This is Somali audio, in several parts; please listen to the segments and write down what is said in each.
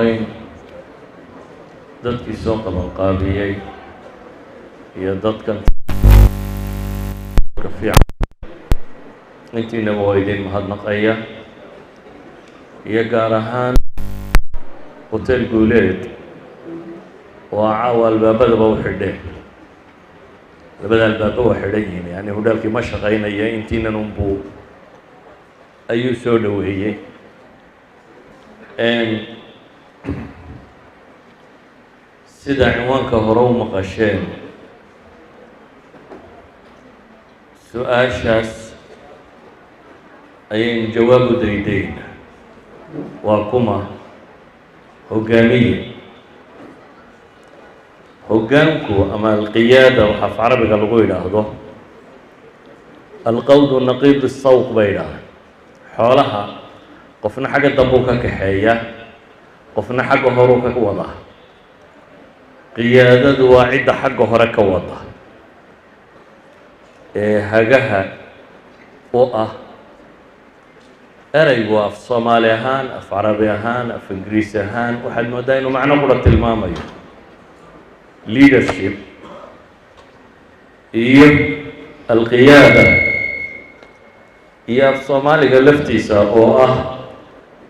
horeyn dadkii soo qabanqaabiyey iyo dadkan ka fiican intiinaba waa idin mahadnaqaya iyo gaar ahaan hotel guuleed oo caawa albaabadaba u xidheen labada albaaba waa xidhan yihiin yani hudhaalkii ma shaqaynaya intiinan unbuu ayuu soo dhaweeyey sida cinwaanka hore u maqasheen su-aashaas ayaynu jawaabu daydayna waa kuma hogaamiye hoggaanku ama alqiyaada waxaa af carabiga lagu yidhaahdo alqawdu naqiid sawq bay yidhahdaan xoolaha qofna xagga dambuu ka kaxeeya qofna xagga horuu ka wada qiyaadadu waa cidda xagga hore ka wada ee hagaha u ah ereygu af soomaali ahaan af carabi ahaan af ingiriisi ahaan waxaad moodaa inuu macno qura tilmaamayo leadership iyo alqiyaada iyo af soomaaliga laftiisa oo ah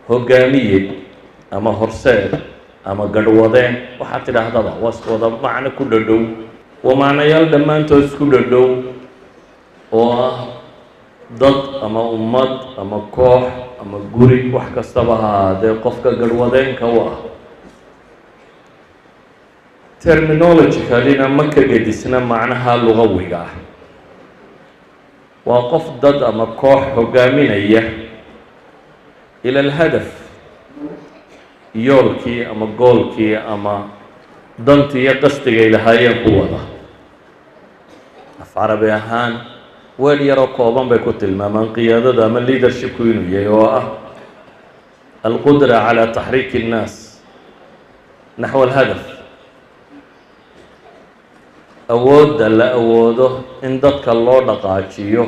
hogaamiye ama horseed ama garhwadeen waxaad tidhaahdaba waa isku wada macno ku dhadhow waa macnayaal dhammaantood isku dhadhow oo ah dad ama ummad ama koox ama guri wax kastaba ha ahaadee qofka garhwadeenka u ah terminologicalina ma ka gedisna macnaha lugawiga ah waa qof dad ama koox hogaaminaya ila alhadaf yoolkii ama goolkii ama dantii iyo qasdigay lahaayeen ku wada af carabi ahaan weel yaroo kooban bay ku tilmaamaan qiyaadada ama leadershipku inuu yahay oo ah alqudra calى taxriiki الnaas naxو alhadaf awoodda la awoodo in dadka loo dhaqaajiyo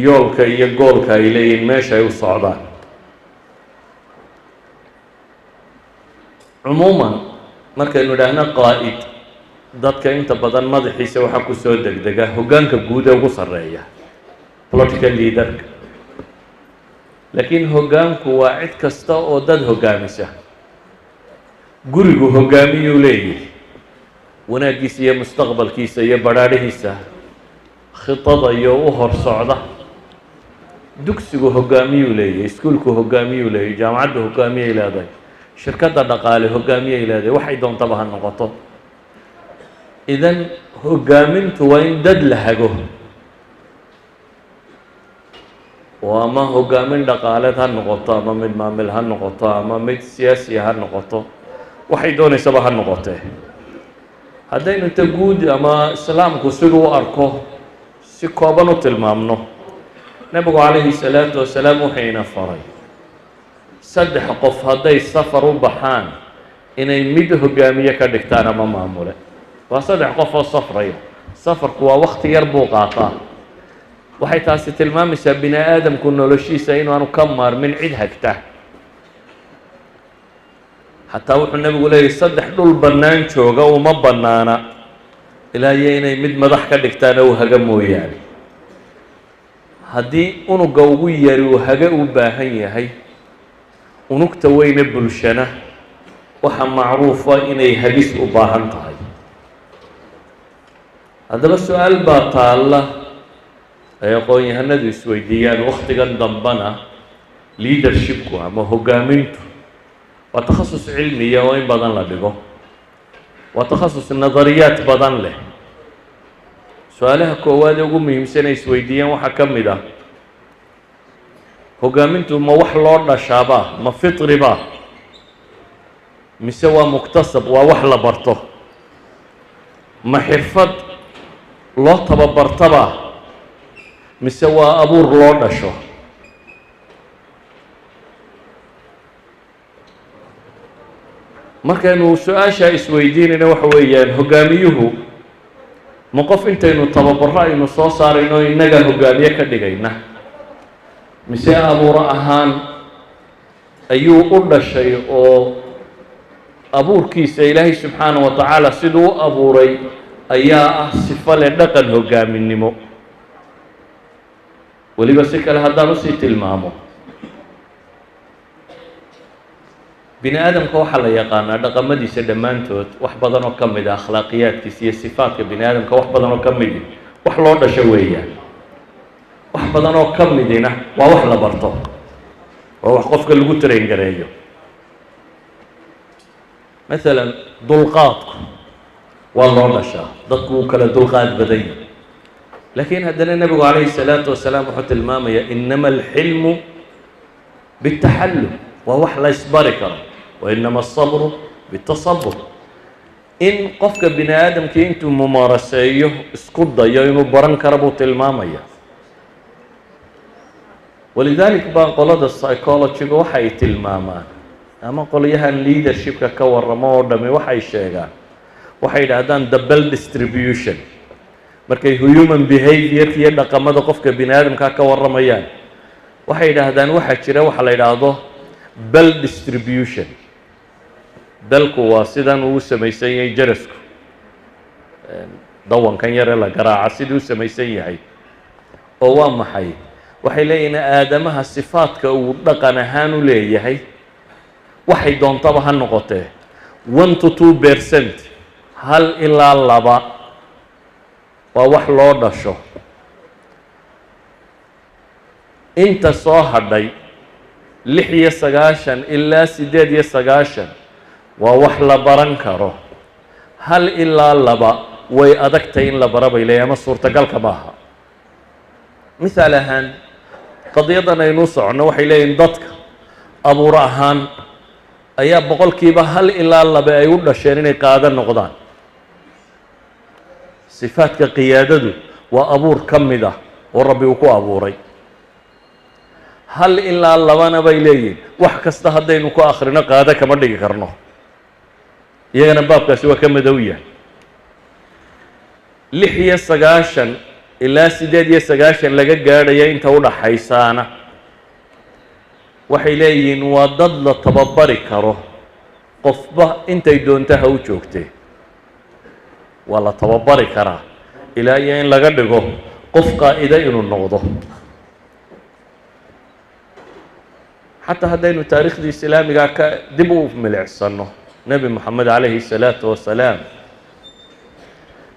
yoolka iyo goolka ay leeyihiin meesha ay u socdaan cumuuman markaynu idhaahno qaa'id dadka inta badan madaxiisa waxaa ku soo degdega hoggaanka guud ee ugu sarreeya political leaderka laakiin hoggaanku waa cid kasta oo dad hoggaamisa gurigu hoggaamiyuu leeyahay wanaaggiisa iyo mustaqbalkiisa iyo badhaadhihiisa khitada iyo u hor socda dugsigu hoggaamiyuu leeyahay iskuulku hoggaamiyuu leeyahay jaamacadda hoggaamiyay leedahay shirkadda dhaqaale hoggaamiyay leedahay waxay doontaba ha noqoto idan hoggaamintu waa in dad la hago oo ama hoggaamin dhaqaaleed ha noqoto ama mid maamil ha noqoto ama mid siyaasiya ha noqoto waxay doonaysaba ha noqotee haddaynu inta guud ama islaamku siduu u arko si kooban u tilmaamno nebigu calayhi salaatu wasalaam wuxayna faray saddex qof hadday safar u baxaan inay mid hoggaamiye ka dhigtaan ama maamule waa saddex qof oo safraya safarku waa wakti yar buu qaataa waxay taasi tilmaamaysaa bini aadamku noloshiisa inaanu ka maarmin cid hagta xataa wuxuu nebigu leeyahy saddex dhul bannaan jooga uma bannaana ilaa iyo inay mid madax ka dhigtaan ou haga mooyaane haddii unugga ugu yari uu haga u baahan yahay unugta weyne bulshana waxaa macruufa inay hagis u baahan tahay haddaba su-aal baa taalla ay aqoon-yahanadu isweydiiyaan wakhtigan dambana leadershipku ama hoggaamintu waa takhasus cilmiya oo in badan la dhigo waa takhasus nadariyaad badan leh su-aalaha koowaad ee ugu muhiimsanay isweydiiyaan waxaa ka mid ah hoggaamintu ma wax loo dhashaaba ma fitriba mise waa muktasab waa wax la barto ma xirfad loo tababartaba mise waa abuur loo dhasho markaynu su-aasha isweydiinayna waxa weeyaan hoggaamiyuhu ma qof intaynu tababaro aynu soo saarayno innaga hoggaamiye ka dhigayna mise abuuro ahaan ayuu u dhashay oo abuurkiisa ilaahay subxaanaه wa tacaala siduu u abuuray ayaa ah sifo leh dhaqan hogaaminimo. weliba si kale haddaan usii tilmaamo, bini aadamka waxaa la yaqaanaa dhaqamadiisa dhammaantood wax badan oo ka mid a akhlaaqiyaadkiisa iyo sifaadka bini aadamka wax badan oo ka midi wax loo dhasho weeyaan. wax badan oo ka midina waa wax la barto, waa wax qofka lagu train gareeyo. maalan dulqaadku waa loo dhashaa, dadku wuu kala dulqaad badan yahay, laakiin haddana nebigu calayhi الsalaatu wasalaam wuxuu tilmaamayaa inama alxilmu bitaxallum, waa wax la ysbari karo, wa inama asabru bitasabur. in qofka bini aadamkii intuu mumaaraseeyo isku dayo inuu baran karo buu tilmaamaya. walidalik baa qolada psychologyga waxay tilmaamaan, ama qolyahan leadershipka ka waramo oo dhami waxay sheegaan, waxay yidhaahdaan the bell distribution. markay human behavior iyo dhaqamada qofka bini aadamka ka waramayaan, waxay yidhaahdaan waxaa jira waxa la yidhaahdo bell distribution. dalku waa sidan uu samaysan yahay jarasku, dawankan yare la garaaca siduu u samaysan yahay. oo waa maxay? waxay leeyihiin aadamaha sifaadka uu dhaqan ahaan u leeyahay waxay doontaba ha noqotee 1 to 2% 1 ilaa 2 waa wax loo dhasho. inta soo hadhay 96 ilaa 98 waa wax la baran karo. 1 ilaa 2 way adagtay in la bara bay leeyahay, ama suurtagalka maaha. misaal ahaan qadiyadan aynu soconno waxay leeyihin dadka abuur ahaan ayaa boqolkiiba 1 ilaa 2 ay u dhasheen inay qaado noqdaan. sifaadka qiyaadadu waa abuur ka mid ah oo rabbi uu ku abuuray. 1 ilaa 2na bay leeyihin wax kasta haddaynu ku akhrino qaado kama dhigi karno, iyagana baabkaasi waa ka madow yahay. 96 ilaa 98 laga gaadhaya inta u dhaxaysaana waxay leeyihiin waa dad la tababari karo, qofba intay doonta ha u joogtee waa la tababari karaa ilaa iyo in laga dhigo qof qaa'ida inuu noqdo. xataa haddaynu taariikhdii islaamiga ka dib u milicsano, nebi moxamed calayhi الsalaatu wasalaam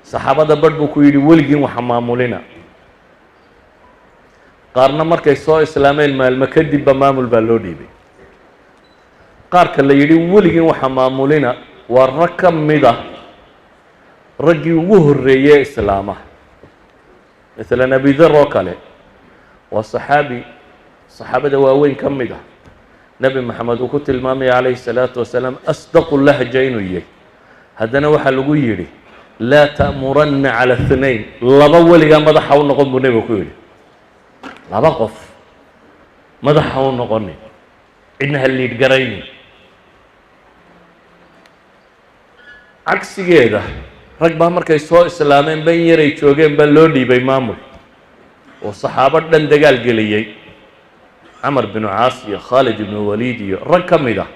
saxaabada badh buu ku yidhi weligiin waxa maamulina. qaarna markay soo islaameen maalmo kadibba maamul baa loo dhiibay. qaarka la yidhi weligiin waxa maamulina waa rag ka mid a raggii ugu horreeyey islaamaha. maalan abi dar oo kale waa saxaabada waaweyn ka mid ah. nebi moxamed uu ku tilmaamaya calayhi الsalaatu wasalaam asdaqu lahja inuu yahay. haddana waxaa lagu yidhi laa ta'muranna cala 2, 2 weligaa madaxa u noqon buu nebigu ku yidhi. 2 qof madaxa u noqonin, cidna ha liidh garaynin. cagsigeeda rag baa markay soo islaameen ban yaray joogeen baa loo dhiibay maamul oo saxaabo dhan dagaal geliyey. camar binu caas iyo khaalid ibnu waliid iyo rag ka mid ah.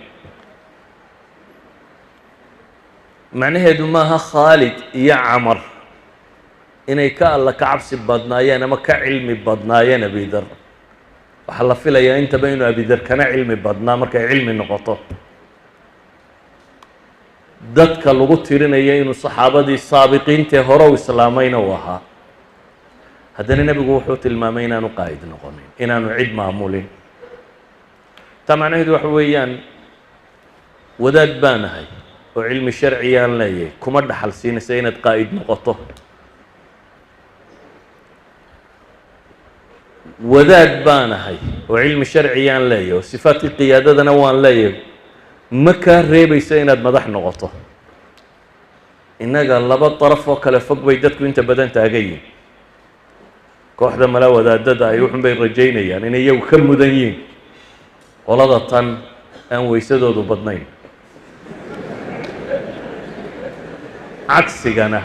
macnaheedu maaha khaalid iyo camar inay ka alla ka cabsi badnaayeen ama ka cilmi badnaayeen abidar. waxaa la filayaa intaba inuu abidar kana cilmi badnaa markay cilmi noqoto. dadka lagu tirinaya inuu saxaabadii saabiqiintee hore u islaamayna uu ahaa. haddana nebigu wuxuu tilmaamay inaanu qaa'id noqonin, inaanu cid maamulin. taa macnaheedu waxa weeyaan wadaad baanahay oo cilmi sharciyaan leeyahay kuma dhaxal siinaysa inaad qaa'id noqoto. wadaad baanahay oo cilmi sharciyaan leeyahay oo sifaadkii qiyaadadana waan leeyahay ma kaa reebaysa inaad madax noqoto. innaga 2 daraf oo kale fog bay dadku inta badan taagayiin. kooxda mala wadaadada ay wuxun bay rajaynayaan inay iyagu ka mudan yihiin qolada tan aan weysadoodu badnayn. cagsigana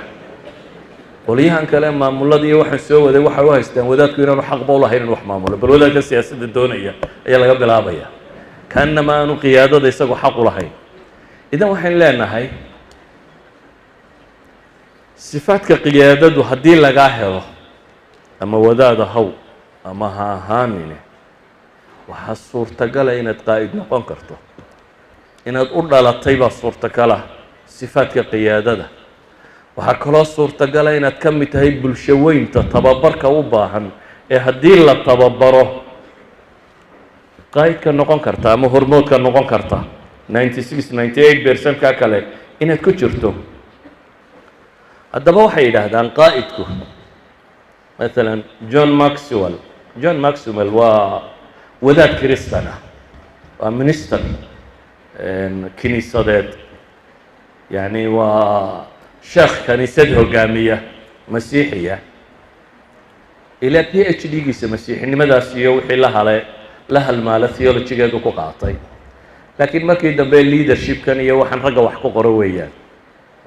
qolyahan kale maamulada iyo waxaan soo waday waxay u haystaan wadaadku inaanu xaqba u lahayn inuu wax maamulo, bal wadaadka siyaasadda doonaya ayaa laga bilaabaya. kaanama aanu qiyaadada isagu xaq u lahayn. idan waxaan leenahay sifaadka qiyaadadu haddii lagaa helo ama wadaada haw ama ha ahaanine waxaa suurtagala inaad qaa'id noqon karto, inaad u dhalatay baa suurtagala sifaadka qiyaadada. waxaa kaloo suurtagala inaad ka mid tahay bulsho weynta tababarka u baahan ee haddii la tababaro qaa'idka noqon karta ama hormoodka noqon karta 96-98% ka kale inaad ku jirto. haddaba waxay yidhaahdaan qaa'idku maalan John Maxwell waa wadaad Kristan ah, waa minister kiniisadeed, yani waa sheekh kaniisad hogaamiya masiixiya ilaa PhD-giisa masiixinimadaas iyo wixii la halmaala theologigeedu ku qaatay. laakiin markii dambe leadershipkan iyo waxaan ragga wax ku qoro weeyaan,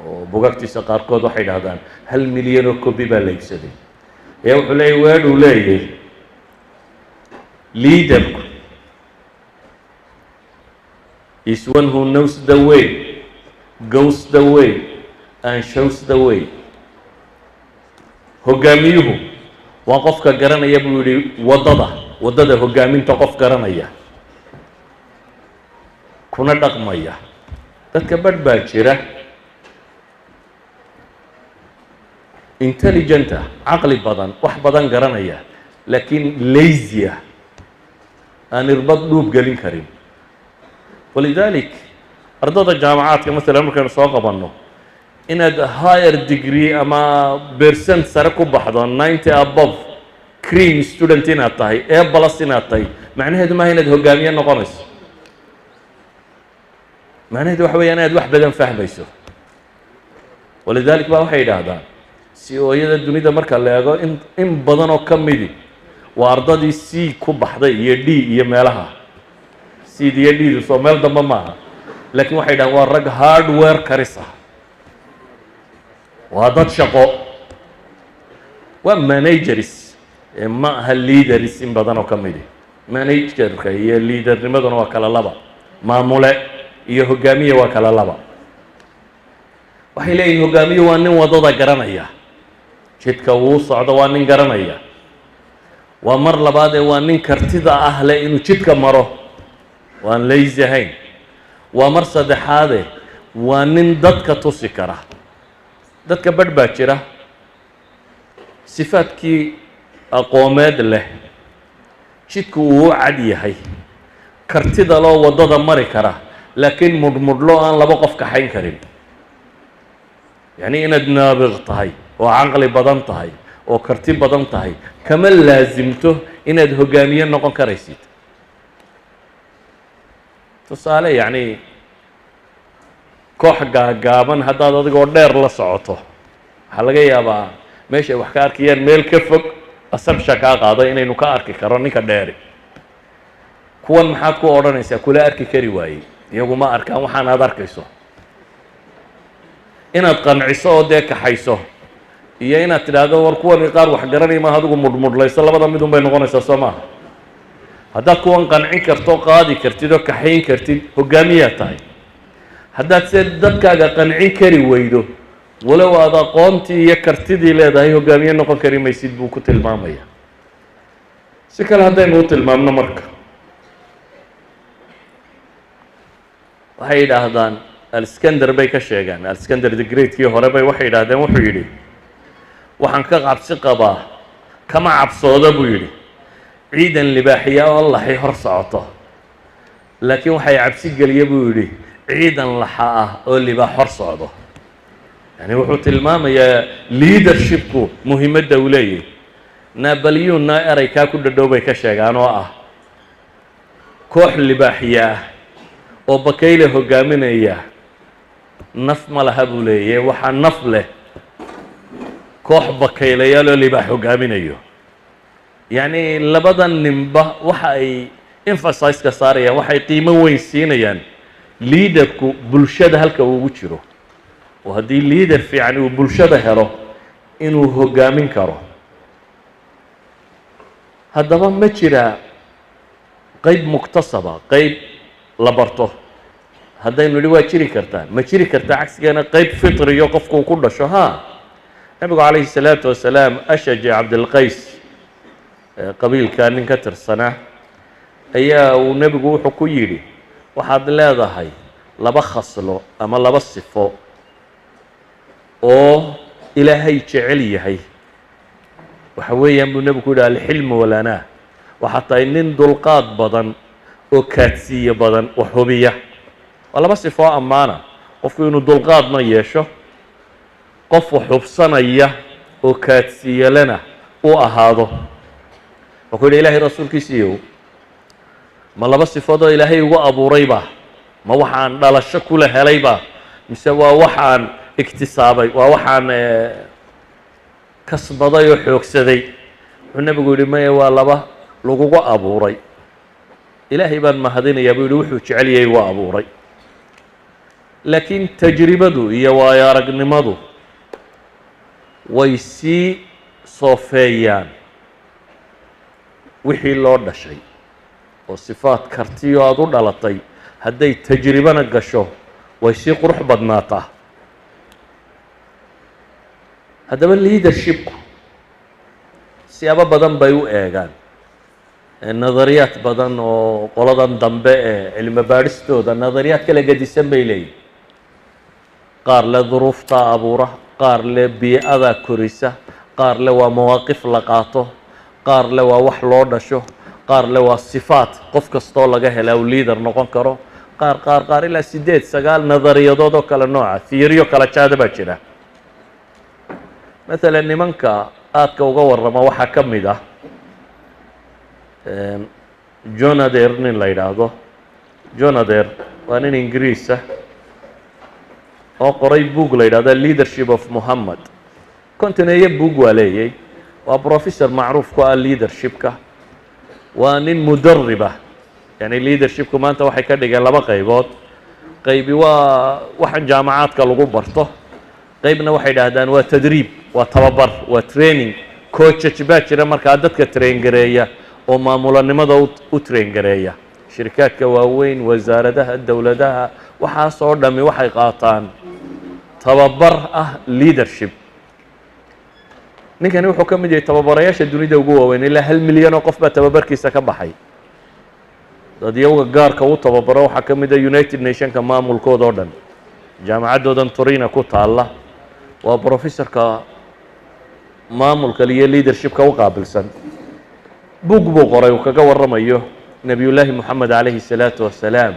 oo bugagtiisa qaarkood waxay dhahdaan 1 milyan oo copy baa la iibsaday. ayaa wuxuu leeyahy weedhuu leeyahy leaderku is one who knows the way, goes the way and shows the way. hogaamiyuhu waa qofka garanaya buu yidhi waddada hogaaminta qof garanaya kuna dhaqmaya. dadka badh baa jira intelligenta, caqli badan, wax badan garanaya, laakiin lazy ah, aan irbad dhuub gelin karin. walidalik ardada jaamacaadka maalan markaynu soo qabanno inaad higher degree ama percent sare ku baxdo 90 above cream student inaad tahay, A plus inaad tahay, macnaheedu maaha inaad hogaamiye noqonayso. macnaheedu waxa weeyaan inaad wax badan fahmayso. walidalik baa waxay yidhaahdaan CEO-yada dunida marka la eego in badan oo ka midi waa ardadii C ku baxday iyo D iyo meelaha. Cd iyo Ddu soo meel dambe maaha, laakiin waxay dhahaan waa rag hardware karis ah, waa dad shaqo, waa managers ma aha leaders. in badan oo ka midi managerka iyo leadernimaduna waa kala laba, maamule iyo hogaamiye waa kala laba. waxay leeyihin hogaamiye waa nin waddada garanaya, jidka uu socdo waa nin garanaya. waa mar labaad ee waa nin kartida ah leh inuu jidka maro, waan lazy ahayn. waa mar saddexaade waa nin dadka tusi kara. dadka badh baa jira sifaadkii aqoomeed leh, jidku uu u cad yahay, kartida loo waddada mari kara, laakiin mudhmudhlo aan laba qof kaxayn karin. yacni inaad naabiq tahay oo caqli badan tahay oo karti badan tahay kama laasimto inaad hogaamiye noqon karaysid. tusaale yacni koox gaagaaban haddaad adigoo dheer la socoto waxaa laga yaabaa meeshay wax ka arkayaan meel ka fog asabsha kaa qaado inaynu ka arki karo ninka dheeri. kuwan maxaad ku odhanaysaa kula arki kari waayey, iyagu ma arkaan waxaan aad arkayso. inaad qanciso oo dee kaxayso iyo inaad tidhaahdo war kuwan qaar wax garanaya maaha adigu mudhmudhlayso, labada midun bay noqonaysaa soo maaha. haddaad kuwan qancin karto qaadi kartid oo kaxayn kartid hogaamiyaad tahay. haddaad se dadkaaga qancin kari weydo walow aad aqoontii iyo kartidii leedahay hogaamiye noqon kari maysid buu ku tilmaamaya. si kale haddaynu u tilmaamno marka waxay yidhaahdaan Alexander bay ka sheegaan, Alexander the Great-kii hore bay waxay yidhaahdeen, wuxuu yidhi waxaan ka cabsi qabaa kama cabsooda buu yidhi ciidan libaaxiya oo laxay hor socoto, laakiin waxay cabsi geliya buu yidhi ciidan laxa ah oo libaax hor socdo. yani wuxuu tilmaamayaa leadershipku muhiimadda uu leeyahay. Napoleonna erey kaa ku dhadhow bay ka sheegaan oo ah koox libaaxiya ah oo bakayle hogaaminaya naf ma laha buu leeyahay, waxaa naf leh koox bakaylayaal oo libaax hogaaminayo. yacni labadan ninba waxa ay emphasize-ka saarayaan, waxay qiimo weyn siinayaan leaderku bulshada halka uu ugu jiro, oo haddii leader fiican uu bulshada helo inuu hogaamin karo. haddaba ma jira qayb muktasaba, qayb la barto haddaynu idhi waa jiri kartaa ma jiri kartaa cagsigeena qayb fitriyo qofku uu ku dhasho ha nabigu calayhi salaatu wasalaam ashaji cabdilqays qabiilkaa nin ka tirsanaa ayaa uu nebigu wuxuu ku yidhi waxaad leedahay laba khaslo ama laba sifo oo ilaahay jecel yahay waxa weeyaan buu nebigu ku yidhi alxilmu walanaa waxaa tahay nin dulqaad badan oo kaadsiiye badan oo hubiya waa laba sifo oo ammaana qofku inuu dulqaadna yeesho qof wax hubsanaya oo kaadsiiyelena uu ahaado wuxuu yidhi ilaahay rasuulkiisiiyow ma laba sifoodoo ilaahay ugu abuurayba ma waxaan dhalasho kula helayba mise waa waxaan iktisaabay waa waxaan kasbaday oo xoogsaday wuxuu nebigu yidhi maya waa laba lagugu abuuray ilaahay baan mahadinayaa buu yidhi wuxuu jecel yahay waa abuuray laakiin tajribadu iyo waayo aragnimadu way sii soofeeyaan wixii loo dhashay oo sifaad kartiyo aada u dhalatay hadday tajribana gasho way sii qurux badnaataa haddaba leadershipku siyaabo badan bay u eegaan nadariyaad badan oo qoladan dambe ee cilmi baadhistooda nadariyaad kala gedisan bay leeyihin qaar le duruuftaa abuura qaar le bii-ada korisa qaar le waa mawaaqif la qaato qaar le waa wax loo dhasho qaar le waa sifaat qof kastoo laga hela uu leader noqon karo qaar ilaa 8-9 nadariyadood oo kale nooca theory kala jaada baa jira مثلا nimanka aadka uga warrama waxaa ka mid ah John Adair nin la yidhaahdo John Adair waa nin ingiriis ah oo qoray book la yidhaahdo leadership of Muhammad kontineeye book waa leeyay waa professor macruuf ku ah leadershipka waa nin mudarrib ah yani leadershipku maanta waxay ka dhigeen laba qaybood qaybi waa waxaan jaamacaadka lagu barto qaybna waxay yidhaahdaan waa tadriib waa tababar waa training coachaj baa jira markaa dadka train gareeya oo maamulanimada u train gareeya shirkaadka waaweyn wasaaradaha dowladaha waxaasoo dhammi waxay qaataan tababar ah leadership ninkani wuxuu ka mid yahay tababarayaasha dunida ugu waaweyn ilaa 1 milyan oo qof baa tababarkiisa ka baxay dad iyaga gaarka u tababaro waxaa ka mid ah United Nationka maamulkooda oo dhan jaamacaddoodan Torino ku taalla waa professorka maamulka iyo leadershipka u qaabilsan book buu qoray uu kaga warramayo nabiyullaahi moxamed calayhi salaatu wasalaam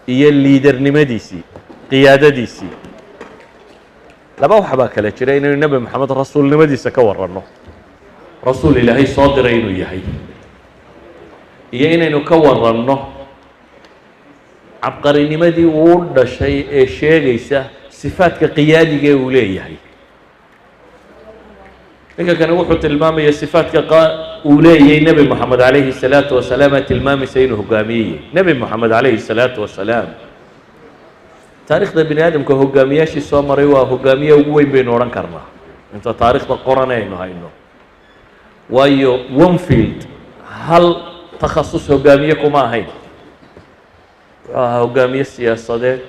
iyo liidernimadiisii qiyaadadiisii laba wax baa kala jira inaynu nebi moxamed rasuulnimadiisa ka warranno rasuul ilaahay soo diray inuu yahay iyo inaynu ka warranno cabqarinimadii uu u dhashay ee sheegaysa sifaadka qiyaadiga ee uu leeyahay ninka kani wuxuu tilmaamaya sifaadka uu leeyahay nebi moxamed calayhi salaatu wasalaam ee tilmaamaysa inuu hogaamiyey nebi moxamed calayhi salaatu wasalaam taariikhda bini aadamka hogaamiyaashii soo maray waa hogaamiye ugu weyn baynu odhan karnaa inta taariikhda qoran aynu hayno waayo Winfield hal takhasus hogaamiye kuma ahayn wuxuu ahaa hogaamiye siyaasadeed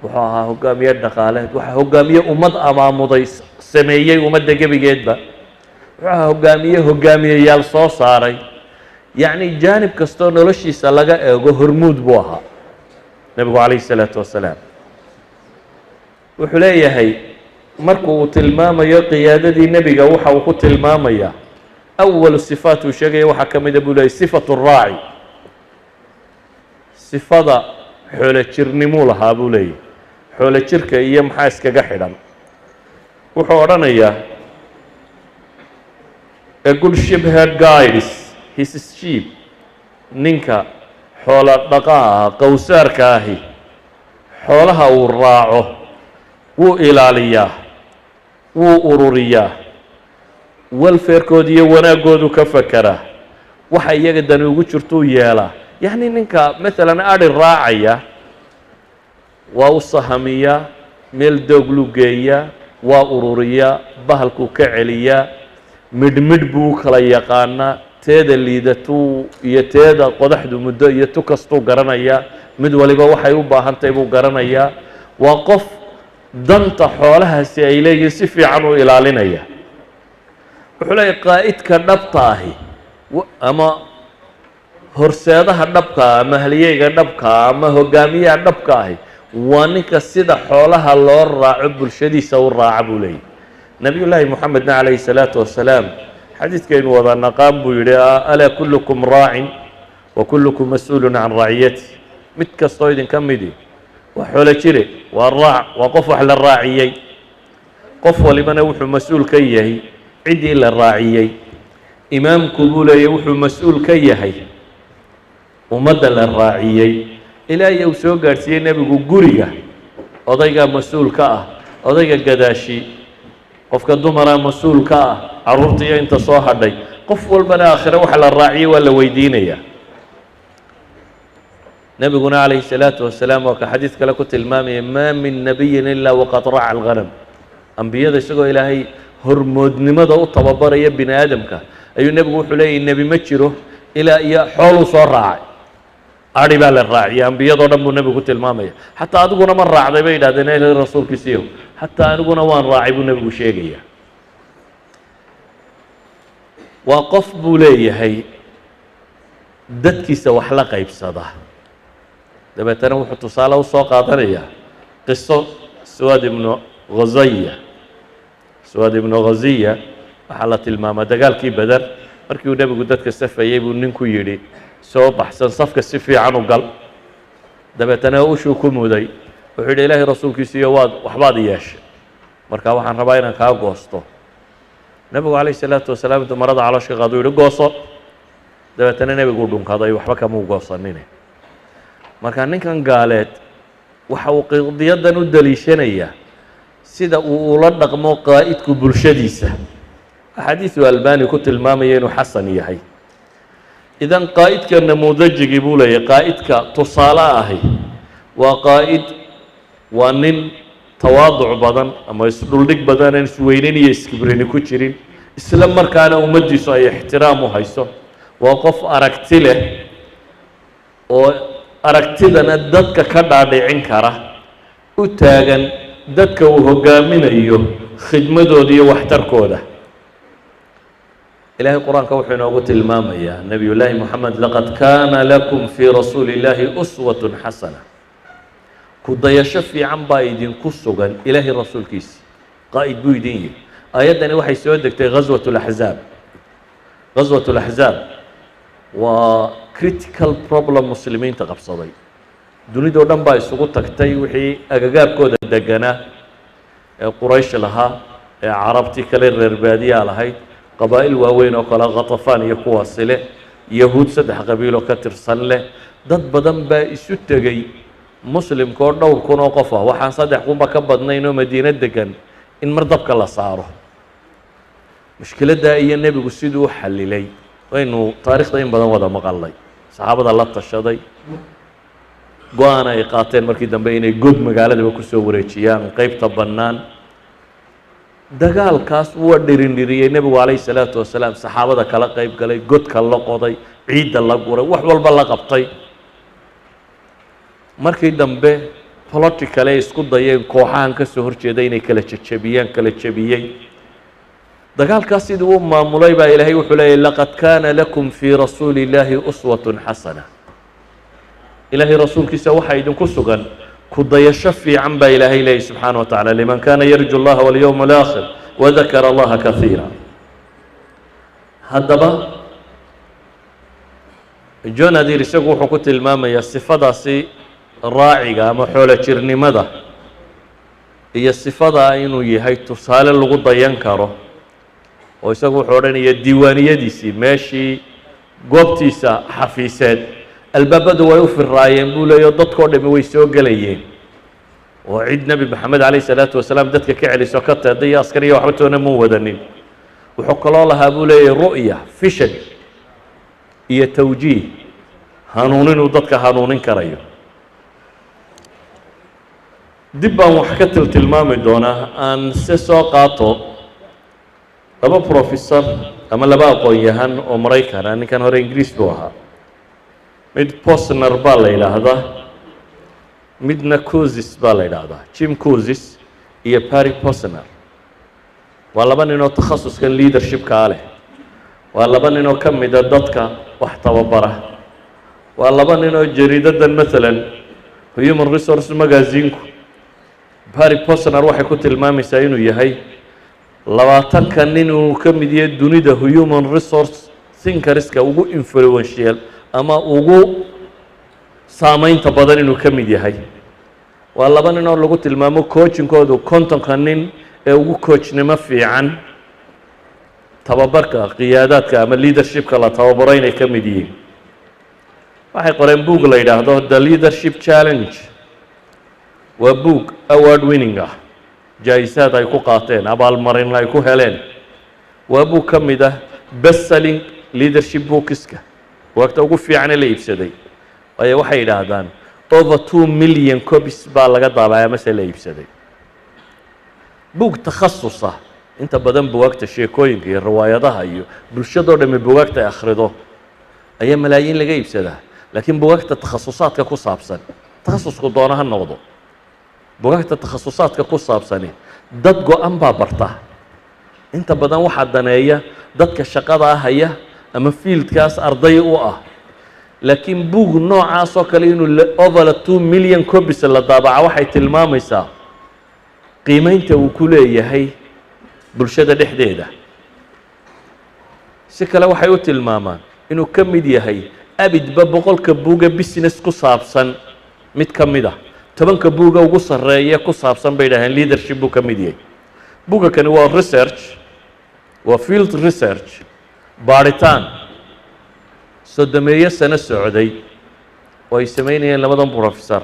wuxuu ahaa hogaamiye dhaqaaleed waxa hogaamiye ummad amaamuday sameeyay ummadda gebigeedba wuxuu ahaa hogaamiyeyaal soo saaray yacni jaanib kastoo noloshiisa laga eego hormuud buu ahaa nebigu calayhi salaatu wasalaam wuxuu leeyahay markuu uu tilmaamayo qiyaadadii nebiga waxa uu ku tilmaamayaa أول صفات وشيء واحد كم يقول صفة الراعي صفة حول الشرنمولها بولي حول الشركة أيام حاسك كجحدا وحورنا إياه يقول شبه guides his sheep نينكا حول الدقاء قوسار كاهي حولها والراعه وإلالياه وأرورياه welfarekood iyo wanaagoodu ka fakara waxa iyaga dan ugu jirto yeela yani ninka mesela ari raacaya waa u sahamiya meel doog lugeeya waa ururiya bahalku ka celiya midmid buu kala yaqaana teeda liidatuu iyo teeda qodaxdu muddo iyo tu kastuu garanayaa mid waliba waxay u baahantahay buu garanayaa waa qof danta xoolahaasi ay leeyihiin si fiican u ilaalinaya wuxuu leeyahy qaa'idka dhabta ahi ama horseedaha dhabka ama halyeyga dhabka ama hogaamiyaha dhabka ahi waa ninka sida xoolaha loo raaco bulshadiisa u raaca buu leeyahy nabiyullaahi moxamedna calayhi salaatu wasalaam xadiidkaynu wada naqaan buu yidhi alaa kullukum raacin wa kullukum mas-uulun can raaciyati mid kastoo idinka midi waa xoolo jire waa raac waa qof wax la raaciyey qof walibana wuxuu mas-uul ka yahay ciddii la raaciyey imaamku buu leeyahy wuxuu mas-uul ka yahay ummadda la raaciyey ilaahay uu soo gaadhsiiyey nebigu guriga odaygaa mas-uul ka ah odayga gadaashi qofka dumaraa mas-uul ka ah carruurta iyo inta soo hadhay qof walbana aakhire waxa la raaciyey waa la weydiinayaa nebiguna calayhi salaatu wasalaam waa ka xadiid kale ku tilmaamaya maa min nabiyin ilaa waqad raaca alghanam ambiyada isagoo ilaahay hormoodnimada u tababaraya bini aadamka ayuu nebigu wuxuu leeyahy nebi ma jiro ilaa iyo xooluu soo raacay adhi baa la raaciyay ambiyadoo dhan buu nebigu ku tilmaamaya xataa adiguna ma raacday bay yidhahdeen ilahi rasuulkiisiiyo xataa aniguna waan raacay buu nebigu sheegaya waa qof buu leeyahay dadkiisa wax la qaybsada dabeetana wuxuu tusaale u soo qaadanayaa qiso swaad ibnu ghaziya waxaa la tilmaamaa dagaalkii beder markii uu nebigu dadka safayey buu ninku yidhi soo baxsan safka si fiican u gal dabeetana ushuu ku muday wuxuu yidhi ilaahay rasuulkiisiiyo waxbaad yeeshay marka waxaan rabaa inaan kaa goosto nebigu calayhi salaatu wasalaam intuu marada calooshka qaado u yihi gooso dabeetana nebiguu dhunkaday waxba kamuu goosanine marka ninkan gaaleed waxa uu qadiyadan u daliishanayaa sida uu ula dhaqmo qaa'idku bulshadiisa axaadiisu albani ku tilmaamaya inuu xasan yahay idan qaa'idka namuudajigii buu leeyahy qaa'idka tusaale ahi waa qaa'id waa nin tawaaduc badan ama isdhuldhig badan aan isweynin iyo iskibrini ku jirin isla markaana ummaddiisu ay ixtiraam u hayso waa qof aragti leh oo aragtidana dadka ka dhaadhicin kara u taagan dadka uu hogaaminayo khidmadooda iyo waxtarkooda ilaahay qur-aanka wuxuu inoogu tilmaamayaa nebiyullaahi moxamed laqad kaana lakum fii rasuuli illaahi uswatun xasana ku dayasho fiican baa idinku sugan ilaahay rasuulkiisi qaa'id buu idin yihi aayaddani waxay soo degtay ghaswat laxzaab ghaswat laxzaab waa critical problem muslimiinta qabsaday dunidoo dhan baa isugu tagtay wixii agagaarkooda deganaa ee quraysh lahaa ee carabtii kale reer baadiyaa lahayd qabaa'il waaweyn oo kale khatafaan iyo kuwaasi leh yahuud 3 qabiiloo ka tirsan leh dad badan baa isu tegey muslimkoo dhowr kun oo qof ah waxaan 3 kunba ka badnayn oo madiino degan in mar dabka la saaro mushkiladdaa iyo nebigu siduu u xallilay waynu taariikhda in badan wada maqalnay saxaabada la tashaday go-aan ay qaateen markii dambe inay god magaaladaba ku soo wareejiyaan qaybta bannaan dagaalkaas waa dhirindhiriyey nebigu calayhi salaatu wasalaam saxaabada kala qayb galay godka la qoday ciidda la guray wax walba la qabtay markii dambe politicale isku dayeen kooxahan ka soo horjeeda inay kala jebiyey dagaalkaas sidii uu maamulay baa ilaahay wuxuu leeyahy laqad kaana lakum fii rasuuli illaahi uswatun xasana ilaahay rasuulkiisa waxaa idinku sugan ku dayasho fiican baa ilaahay leeyahy subxaana wa tacala liman kaana yarju allaha walyowma alaakhir wadakara allaha kaiira haddaba john adir isagu wuxuu ku tilmaamayaa sifadaasi raaciga ama xoolo jirnimada iyo sifadaa inuu yahay tusaale lagu dayan karo oo isagu wuxuu odhanaya diiwaaniyadiisii meeshii goobtiisa xafiiseed albaabadu way u firaayeen buu leeyaho dadkao dhami way soo gelayeen oo cid nebi maxamed calayh salaatu wasalaam dadka ka celiso ka teeday iyo askariya waxba toona muu wadanin wuxuu kaloo lahaa buu leeyahay ru'ya vision iyo tawjiih hanuuninuu dadka hanuunin karayo dib baan wax ka tilmaami doonaa aan se soo qaato laba professor ama laba aqoon-yahan oo maraykana, ninkan hore ingiriis buu ahaa, mid Posner baa la yidhaahdaa, midna Kouzes baa la yidhaahdaa, Jim Kouzes iyo Barry Posner. waa laba nin oo takhasuskan leadershipkaa leh, waa laba nin oo ka mida dadka wax tababara, waa laba nin oo jariidadan maalan Human Resource Magazine-ku Barry Posner waxay ku tilmaamaysaa inuu yahay 20 nin uu ka mid yahay dunida human resource thinkerska ugu influential ama ugu saamaynta badan inuu ka mid yahay. waa laba nin oo lagu tilmaamo coachingkoodu 50 nin ee ugu coachnimo fiican tababarka qiyaadaadka ama leadershipka la tababaro inay ka mid yihiin. waxay qoreen book la yidhaahdo The Leadership Challenge. waa book award winning ah, jaa'isaad ay ku qaateen, abaalmarin ay ku heleen. waa book ka mid ah best selling leadership bookska, waqta ugu fiican ee la iibsaday. waxay yidhaahdaan over 2 million copies baa laga daabacay mase la iibsaday. book takhasus ah, inta badan bugaagta sheekooyinka iyo riwaayadaha iyo bulshadoo dhammi bugaagta ay akhrido ayaa malaayiin laga iibsadaa. laakiin bugaagta takhasusaadka ku saabsan, takhasusku doona ha noqdo, bugaagta takhasusaadka ku saabsani dad go-an baa barta. inta badan waxaa daneeya dadka shaqada haya ama fieldkaas arday u ah. laakiin buug noocaas oo kale inuu over 2 million copies la daabaca waxay tilmaamaysaa qiimaynta uu ku leeyahay bulshada dhexdeeda. si kale waxay u tilmaamaan inuu ka mid yahay abidba 100 buuga business ku saabsan mid ka mid ah. 10 buuga ugu sarreeya ku saabsan bay dhaaheen leadership buu ka mid yahay. buuga kani waa research, waa field research, baaritaan sodomeeyo sano socday oo ay samaynayeen labadan professor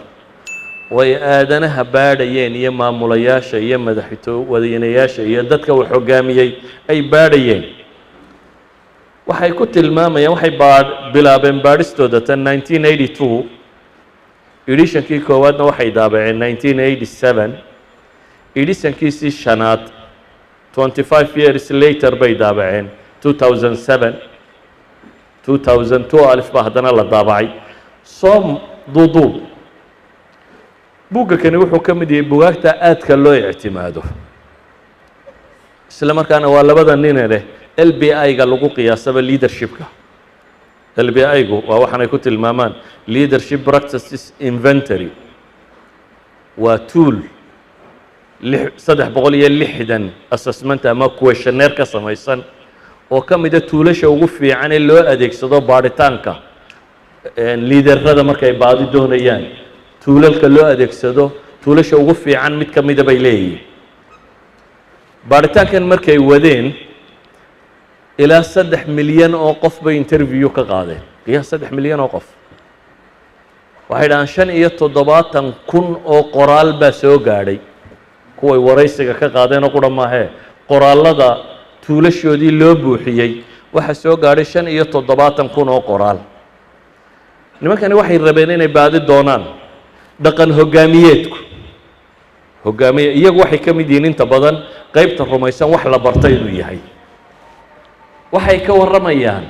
oo ay aadanaha baadhayeen iyo maamulayaasha iyo madaxweynayaasha iyo dadka wax hoggaamiyey ay baadhayeen. waxay ku tilmaamayaan, waxay bilaabeen baadhistooda tan 1982, editionkii koowaadna waxay daabaceen 1987, editionkiisii shanaad 25 years later bay daabaceen 2007, 2002 alif baa haddana la daabacay. soo duuduub buugga kani wuxuu ka mid yahay bugaagta aadka loo ictimaado, isla markaana waa labada nine leh LBI-ga lagu qiyaasaba leadershipka. LBI-gu waa waxaanay ku tilmaamaan leadership practices inventory. waa tool 360 assessment ama questionnaire ka samaysan oo ka mida tuulasha ugu fiican ee loo adeegsado baadhitaanka liiderrada markay baadi doonayaan. tuulalka loo adeegsado tuulasha ugu fiican mid ka mida bay leeyihiin. baadhitaankan markay wadeen ilaa 3 milyan oo qof bay interview ka qaadeen. qiyaas 3 milyan oo qof. waxay dhahaan 75,000 oo qoraal baa soo gaadhay. kuway waraysiga ka qaadeen oo qura maahee qoraallada tuulashoodii loo buuxiyey waxaa soo gaadhay 75,000 oo qoraal. nimankani waxay rabeen inay baadi doonaan dhaqan hoggaamiyeedku. iyagu waxay ka mid yihiin inta badan qaybta rumaysan wax la bartay inuu yahay. waxay ka warramayaan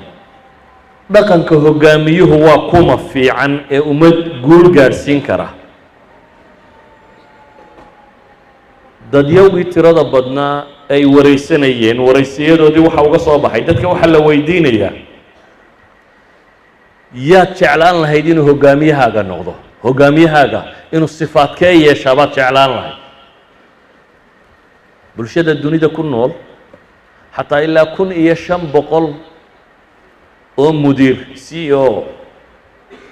dhaqanka hoggaamiyuhu waa kuma fiican ee ummad guul gaadhsiin kara. dadyowgii tirada badnaa ay waraysanayeen, waraysiyadoodii waxa uga soo baxay, dadka waxaa la weydiinayaa yaad jeclaan lahayd inuu hoggaamiyahaaga noqdo, hoggaamiyahaaga inuu sifaadkee yeeshaa baad jeclaan lahayd. bulshada dunida ku nool xataa ilaa 1,500 oo mudiir CEO,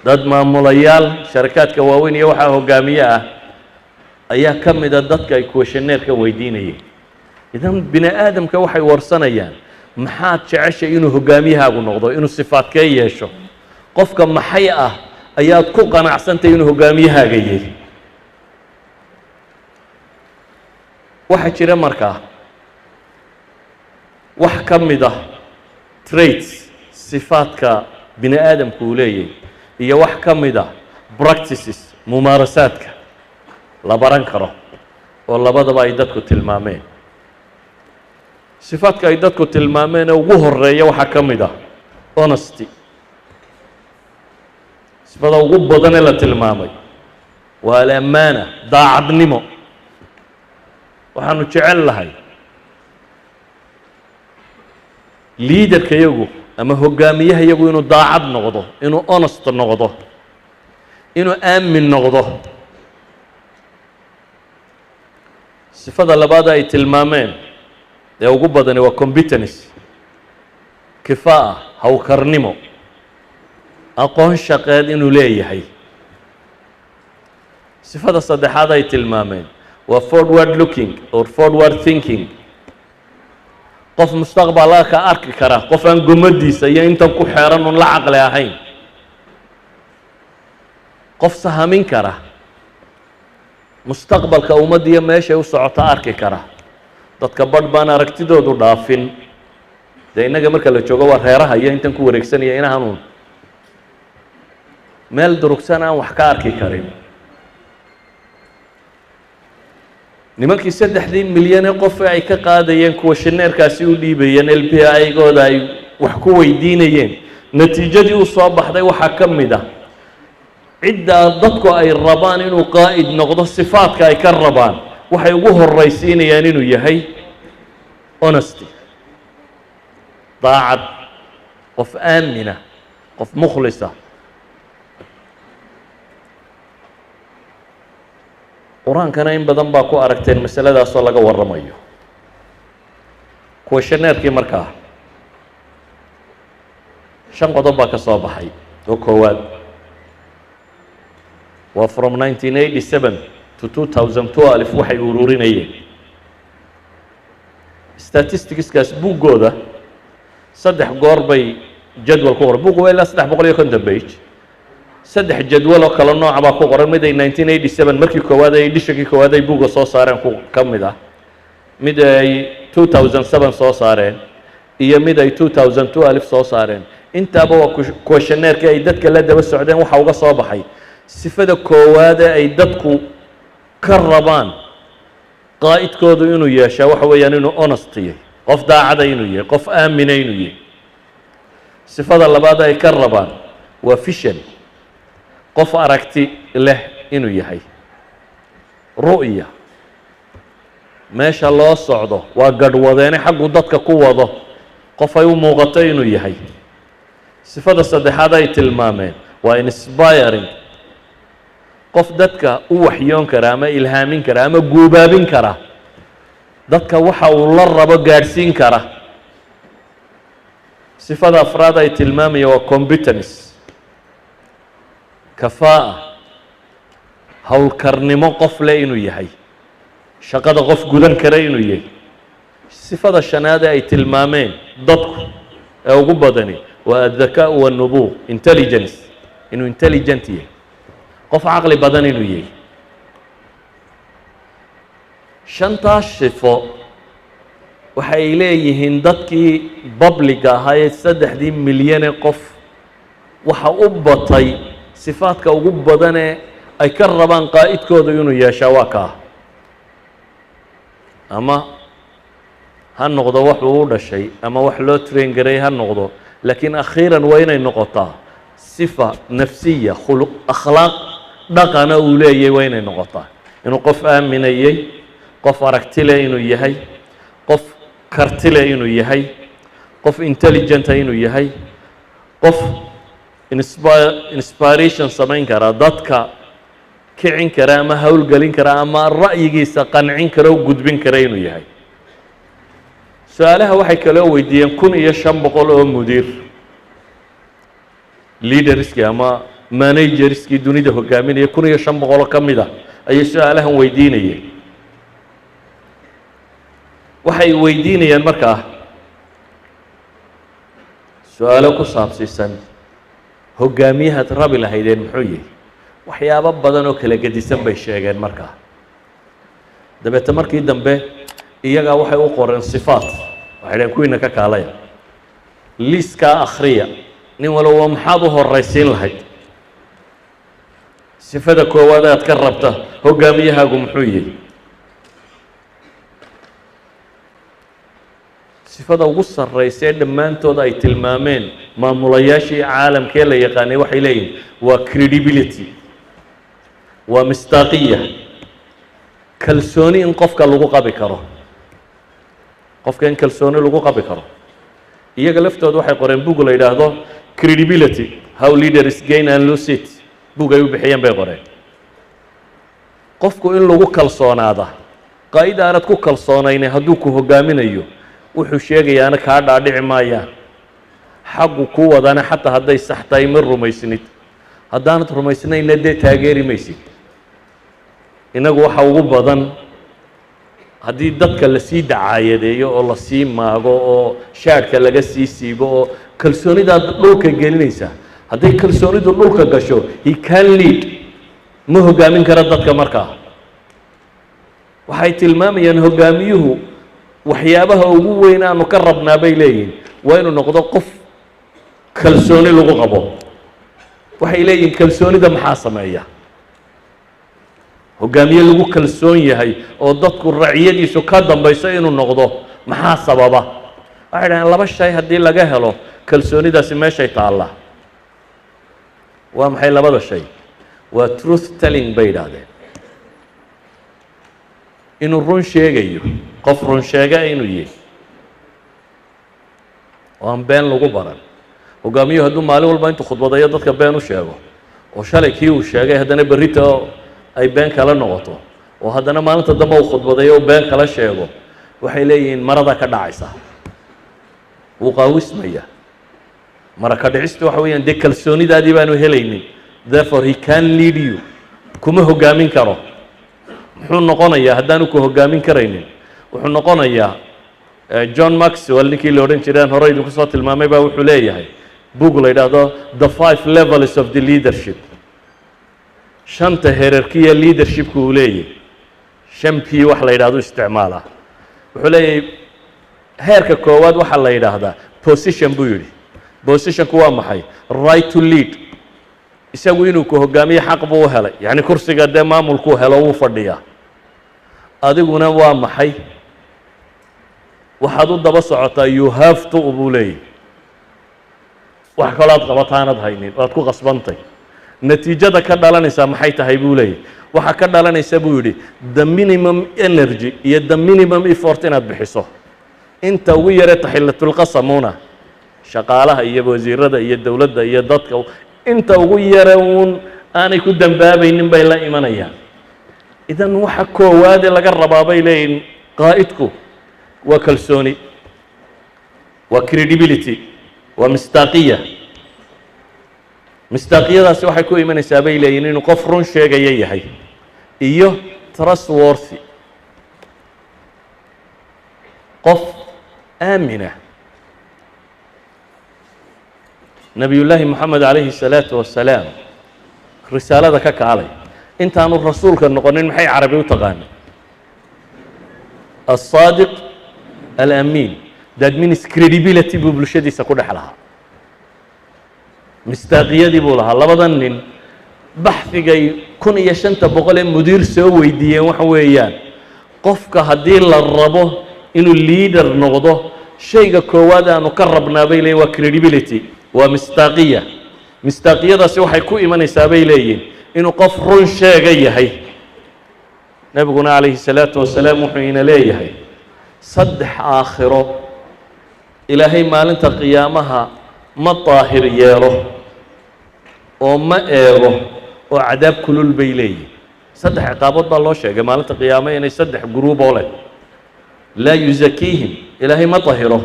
dad maamulayaal sharakaadka waaweyn iyo waxaa hoggaamiye ah ayaa ka mida dadka ay questionnaire-ka weydiinayeen. idan bini aadamka waxay warsanayaan maxaad jeceshay inuu hoggaamiyahaagu noqdo, inuu sifaadkee yeesho. qofka maxay ah ayaad ku qanacsantay inuu hoggaamiyahaaga yahay. waxaa jira markaa wax ka mid ah traits, sifaadka bini aadamku uu leeyahay, iyo wax ka mid ah practices, mumaarasaadka la baran karo oo labadaba ay dadku tilmaameen. sifaadka ay dadku tilmaameen ee ugu horeeya waxaa ka mid ah honesty. sifada ugu badan ee la tilmaamay waa al-amaana, daacadnimo. waxaanu jecel lahay liidarka yagu ama hogaamiyaha yagu inuu daacad noqdo, inuu honest noqdo, inuu aamin noqdo. sifada labaad ay tilmaameen ee ugu badani waa competence, kifaa'a, hawkarnimo, aqoon shaqeed inuu leeyahay. sifada saddexaad ay tilmaameen waa forward looking or forward thinking, qof mustaqbalka ka arki kara, qof aan gomadiisa iyo intan ku xeeran un la caqli ahayn, qof sahamin kara mustaqbalka ummadda iyo meeshay u socota arki kara. dadka badh baan aragtidoodu dhaafin. dee innaga marka la joogo waa reeraha iyo intan ku wareegsanaya inaanun meel durugsan aan wax ka arki karin. nimankii 3 milyan ee qof ay ka qaadayeen kuwa shineerkaasi u dhiibayeen LPI-gooda ay wax ku weydiinayeen, natiijadii u soo baxday waxaa ka mid ah ciddaa dadku ay rabaan inuu qaa'id noqdo, sifaadka ay ka rabaan waxay ugu horraysiinayaan inuu yahay honesty, daacad, qof aamina, qof mukhlisa. qur-aankana in badan baa ku aragteen masaladaasoo laga warramayo. kuwa shaneerkii markaa 5 qodob baa ka soo baxay. oo koowaad waa from 1987 to 2012 waxay ururinayeen. statisticskaas buuggooda 3 goor bay jadwal ku qoran. buuggu waa ilaa 350 page. 3 jadwal oo kala nooca baa ku qoran. mid ay 1987 markii koowaad ay edishakii koowaad ay buugga soo saareen ka mid ah, mid ay 2007 soo saareen, iyo mid ay 2012 soo saareen. intaaba waa questionnaire-kii ay dadka la daba socdeen. waxa uga soo baxay sifada koowaad ee ay dadku ka rabaan qaa'idkoodu inuu yeeshaa waxa weeyaan inuu honest yahay, qof daacada inuu yahay, qof aamina inuu yahay. sifada labaad ay ka rabaan waa vision, qof aragti leh inuu yahay. ru'ya, meesha loo socdo waa gadhwadeene xaggu dadka ku wado, qof ay u muuqato inuu yahay. sifada saddexaad ay tilmaameen waa inspiring, qof dadka u waxyoon kara ama ilhaamin kara ama guubaabin kara, dadka waxa uu la rabo gaadhsiin kara. sifada afraad ay tilmaamaya waa competence, kafaa'a, howlkarnimo qof leh inuu yahay, shaqada qof gudan kara inuu yahay. sifada shanaad ay tilmaameen dadku ee ugu badani waa addakaa wanubuuq, intelligence, inuu intelligent yahay, qof caqli badan inuu yahay. 5taas sifo waxay leeyihiin dadkii babliga ahaa ee 3 milyan ee qof waxa u batay sifaadka ugu badan ee ay ka rabaan qaa'idkooda inuu yeeshaa waa kaa. ama ha noqdo wax uu u dhashay ama wax loo train garay ha noqdo, laakiin akhiiran waa inay noqotaa sifa nafsiya, khuluq, akhlaaq, dhaqana uu leeyahay waa inay noqotaa. inuu qof aaminayay, qof aragti leh inuu yahay, qof karti leh inuu yahay, qof intelligenta inuu yahay, qof inspiration samayn kara, dadka kicin kara ama howlgelin kara ama ra'yigiisa qancin kara o gudbin kara inuu yahay. su-aalaha waxay kaloo weydiiyeen 1500 oo mudiir, leaderskii ama managerskii dunida hogaaminaya 1500 ka mid a ayay su-aalahan weydiinayeen. waxay weydiinayaan markaa su-aalo ku saabsiisan hogaamiyahaad rabi lahaydeen muxuu yahay. waxyaabo badan oo kala gedisan bay sheegeen markaa. dabeete markii dambe iyagaa waxay u qoreen sifaat. waxay dhaheen kuwiina ka kaalaya, liiskaa akhriya, nin walba maxaad u horraysiin lahayd. sifada koowaad aad ka rabta hogaamiyahaagu muxuu yahay. sifada ugu sarraysa ee dhammaantood ay tilmaameen maamulayaashii caalamkee la yaqaanay waxay leeyihin waa credibility, waa mistaaqiya, kalsooni in qofka lagu qabi karo, qofka in kalsooni lagu qabi karo. iyaga laftooda waxay qoreen bug la yidhaahdo credibility how leaders gain and lose it, bug ay u bixiyeen bay qoreen. qofku in lagu kalsoonaada, qaa'id aanad ku kalsoonaynin hadduu ku hogaaminayo wuxuu sheegayaana kaa dhaadhici maayaan, xaggu ku wadana xataa hadday sax tahay ma rumaysnid, haddaanad rumaysnayna dee taageeri maysid. inagu waxa ugu badan haddii dadka lasii dacaayadeeyo oo lasii maago oo shaadhka laga sii siibo oo kalsoonidaad dhulka gelinaysa, hadday kalsoonidu dhulka gasho he can lead, ma hogaamin kara dadka markaa. waxay tilmaamayaan hogaamiyuhu waxyaabaha ugu weyn aanu ka rabnaa bay leeyihin waa inuu noqdo qof kalsooni lagu qabo. waxay leeyihin kalsoonida maxaa sameeya? hogaamiye lagu kalsoon yahay oo dadku raciyadiisu ka dambayso inuu noqdo maxaa sababa? waxay dhahaan laba shay haddii laga helo kalsoonidaasi meeshay taallaa. waa maxay labada shay? waa truth telling bay yidhaahdeen, inuu run sheegayo, qof run sheega inuu yahay oo aan been lagu baran. hogaamiyuhu hadduu maalin walba intuu khudbadayo dadka been u sheego oo shalay kii uu sheegay haddana berrita ay been kala noqoto oo haddana maalinta dambe uu khudbadayo oo been kala sheego, waxay leeyihiin marada ka dhacaysa, wuu qaawismaya. mara ka dhicistu waxa weeyaan dee kalsoonidaadii baanu helaynin, therefore he can lead you, kuma hogaamin karo. muxuu noqonayaa haddaanu ku hogaamin karaynin? wuxuu noqonayaa John Maxwell ninkii la odhan jireen hore idinku soo tilmaamay baa wuxuu leeyahay bug la yidhaahdo the 5 levels of the leadership, shanta herarkiya leadershipku uu leeyahay, 5P wax la yidhaahdo isticmaala. wuxuu leeyahay heerka koowaad waxaa la yidhaahdaa position buu yidhi. positionku waa maxay? right to lead, isagu inuu ku hogaamiyo xaq buu u helay, yacni kursiga dee maamulkuu helo wuu fadhiyaa. adiguna waa maxay? waxaad u daba socotaa you have to buu leeyahy, wax kaloo aad qabataanad haynin waad ku qasbantay. natiijada ka dhalanaysaa maxay tahay buu leeyahy? waxaa ka dhalanaysa buu yidhi the minimum energy iyo the minimum effort inaad bixiso. inta ugu yare taxillatulqasamuna shaqaalaha iyo wasiirada iyo dowladda iyo dadka inta ugu yare uun aanay ku dambaabaynin bay la imanayaan. idan waxa koowaade laga rabaa bay leeyihin qaa'idku waa kalsooni, waa credibility, waa mistaaqiya. mistaaqiyadaasi waxay ku imanaysaa bay leeyihin inuu qof run sheegaya yahay iyo trustworthy, qof aamina. nabiyullaahi moxamed calayhi الsalaatu wasalaam risaalada ka kaalay intaanu rasuulka noqonin maxay carabi u taqaanay? الصaadiq alamiin, that means credibility buu bulshadiisa ku dhex lahaa, mistaaqiyadii buu lahaa. labadan nin baxdigay 1500 ee mudiir soo weydiiyeen waxa weeyaan qofka haddii la rabo inuu leader noqdo shayga koowaad aanu ka rabnaa bay leeyihin waa credibility, waa mistaaqiya. mistaaqiyadaasi waxay ku imanaysaa bay leeyihin inuu qof run sheega yahay. nebiguna calayhi الsalaatu wasalaam wuxuu ina leeyahay 3 aakhiro ilaahay maalinta qiyaamaha ma daahir yeelo oo ma eego oo cadaab kulul bay leeyihin. 3 ciqaabood baa loo sheegay maalinta qiyaama inay 3 guruuboo leh. laa yuzakiihim, ilaahay ma dahiro,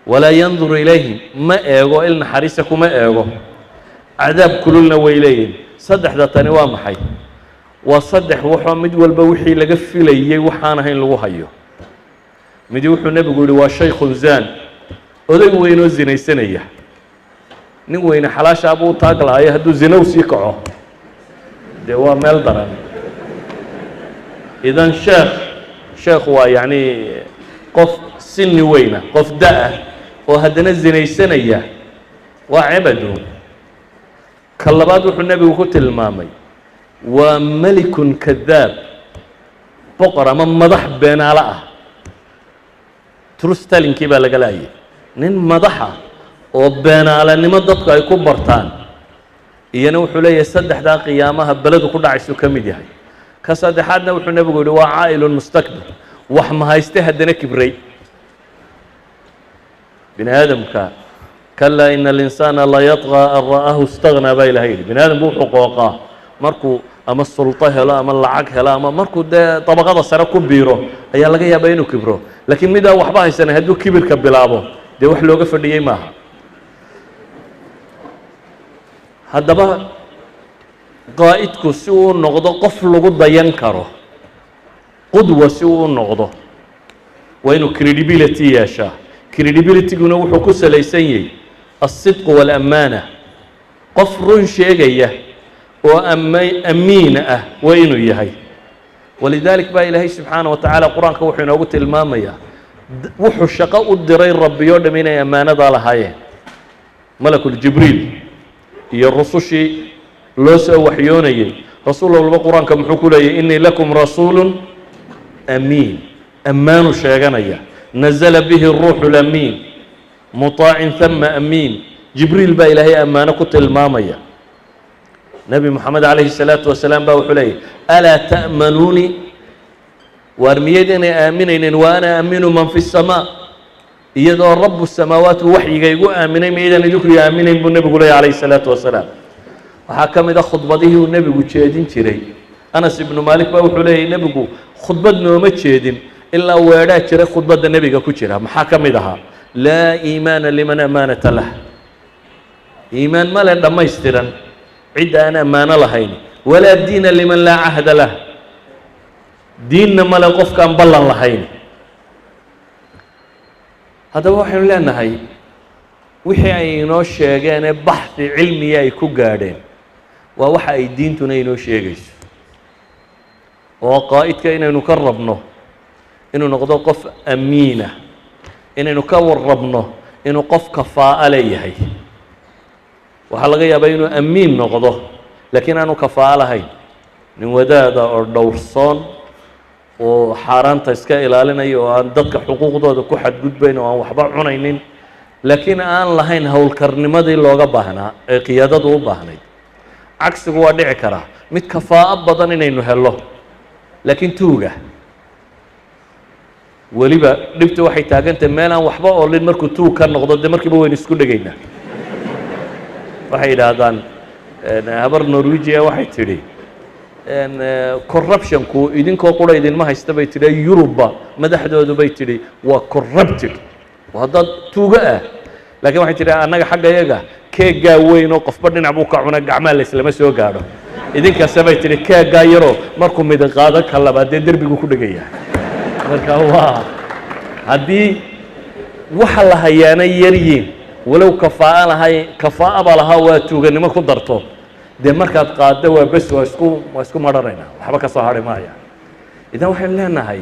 walaa yanduru ilayhim, ma eego, il naxariisa kuma eego, cadaab kululna way leeyihin. 3da tani waa maxay? waa 3 waxoo mid walba wixii laga filayey waxaan ahayn lagu hayo. midi wuxuu nebigu yihi waa shaykhu zaan, odag weynoo zinaysanaya. nin weyne xalaashaa buu taag lahayo hadduu zinow sii kaco dee waa meel daran. idan sheekhu waa yacni qof sinni weyna, qof da-ah oo haddana zinaysanaya, waa cebadu. ka labaad wuxuu nebigu ku tilmaamay waa melikun kadaab, boqor ama madax beenaalo ah. truth telling-kii baa laga laayay nin madaxa oo beenaalanimo dadku ay ku bartaan iyana wuxuu leeyahay saddexdaa qiyaamaha beledu ku dhacaysu ka mid yahay ka saddexaadna wuxuu nebigu yihi waa caa'ilun mustakbir wax ma hayste haddana kibray bini aadamka kalaa ina alinsaana la yadqaa an ra'aahu istaghnaa baa ilahay yidhi bini aadamku wuxuu qooqaa markuu ama sulto helo ama lacag helo ama markuu dee dabaqada sare ku biiro ayaa laga yaabaa inuu kibro laakiin midaan waxba haysanay hadduu kibirka bilaabo dee wax looga fadhiyey maaha haddaba qaa'idku si uu noqdo qof lagu dayan karo qudwa si uu noqdo waa inuu credibility yeeshaa credibilityguna wuxuu ku salaysan yahay alsidqu waalaamaana qof run sheegaya oo amiin ah waa inuu yahay walidalik baa ilaahay subxaana wa tacaala qur-aanka wuxuu inoogu tilmaamayaa wuxuu shaqo u diray rabbi oo dham inay ammaanadaa lahaayeen malakuljibriil iyo rusushii loo soo waxyoonayay rasuul walba qur-aanka muxuu ku leeyahy innii lakum rasuulun amiin ammaanu sheeganaya nazala bihi ruuxu lamiin muطaacin hama amiin jibriil baa ilaahay ammaano ku tilmaamaya nebi moxamed calayhi الsalaatu wasalaam baa wuxuu leeyahy alaa ta'manuuni waar miyayd inay aaminayneen wa ana aaminu man fi الsamaa iyadoo rabu samaawaat waxyiga igu aaminay miyaydaan idinku aaminayn buu nebigu leeyahy calayhi الsalaatu wasalaam waxaa ka mid a khudbadihii uu nebigu jeedin jiray anas ibnu maalik baa wuxuu leeyahy nebigu khudbad nooma jeedin ilaa weedhaa jira khudbadda nebiga ku jira maxaa ka mid ahaa laa iimaana liman amaanata lah iimaan male dhammaystiran cidda aan ammaano lahayn walaa diina liman laa cahda lah diinna male qofkaan ballan lahayn haddaba waxaynu leenahay wixii ay inoo sheegeenee baxdi cilmiya ay ku gaadheen waa waxa ay diintuna inoo sheegayso oo qaa'idka inaynu ka rabno inuu noqdo qof amiinah inaynu ka warrabno inuu qof kafaa'o leeyahay waxaa laga yaabaa inuu amiin noqdo laakiin aanu kafaa'o lahayn nin wadaada oo dhowrsoon oo xaaraanta iska ilaalinaya oo aan dadka xuquuqdooda ku xadgudbayn oo aan waxba cunaynin laakiin aan lahayn howlkarnimadii looga baahnaa ee qiyaadadu u baahnayd cagsigu waa dhici karaa mid kafaa'o badan inaynu hello laakiin tuuga weliba dhibta waxay taagantahay meel aan waxba oolin markuu tuug ka noqdo dee markiiba waynu isku dhegaynaa waxay yidhaahdaan habar norwegia waxay tidhi corruptionku idinkoo qura idinma haysta bay tidhi yurubba madaxdoodu bay tidhi waa corrupted waa dad tuugo ah laakiin waxay tidhi annaga xagga yaga keeggaa weyn oo qofba dhinac buu ka cuna gacmaha laislama soo gaadho idinkase bay tidhi keeggaa yaroo markuu midin qaado ka labaad dee derbigu ku dhegaya marka waa haddii waxa la hayaana yaryiin walow kafaa'o lahay kafaa'aba lahaa waa tuuganimo ku darto dee markaad qaaddo waa bes waa isku marhanaynaa waxba ka soo hadhi maaya idan waxaynu leenahay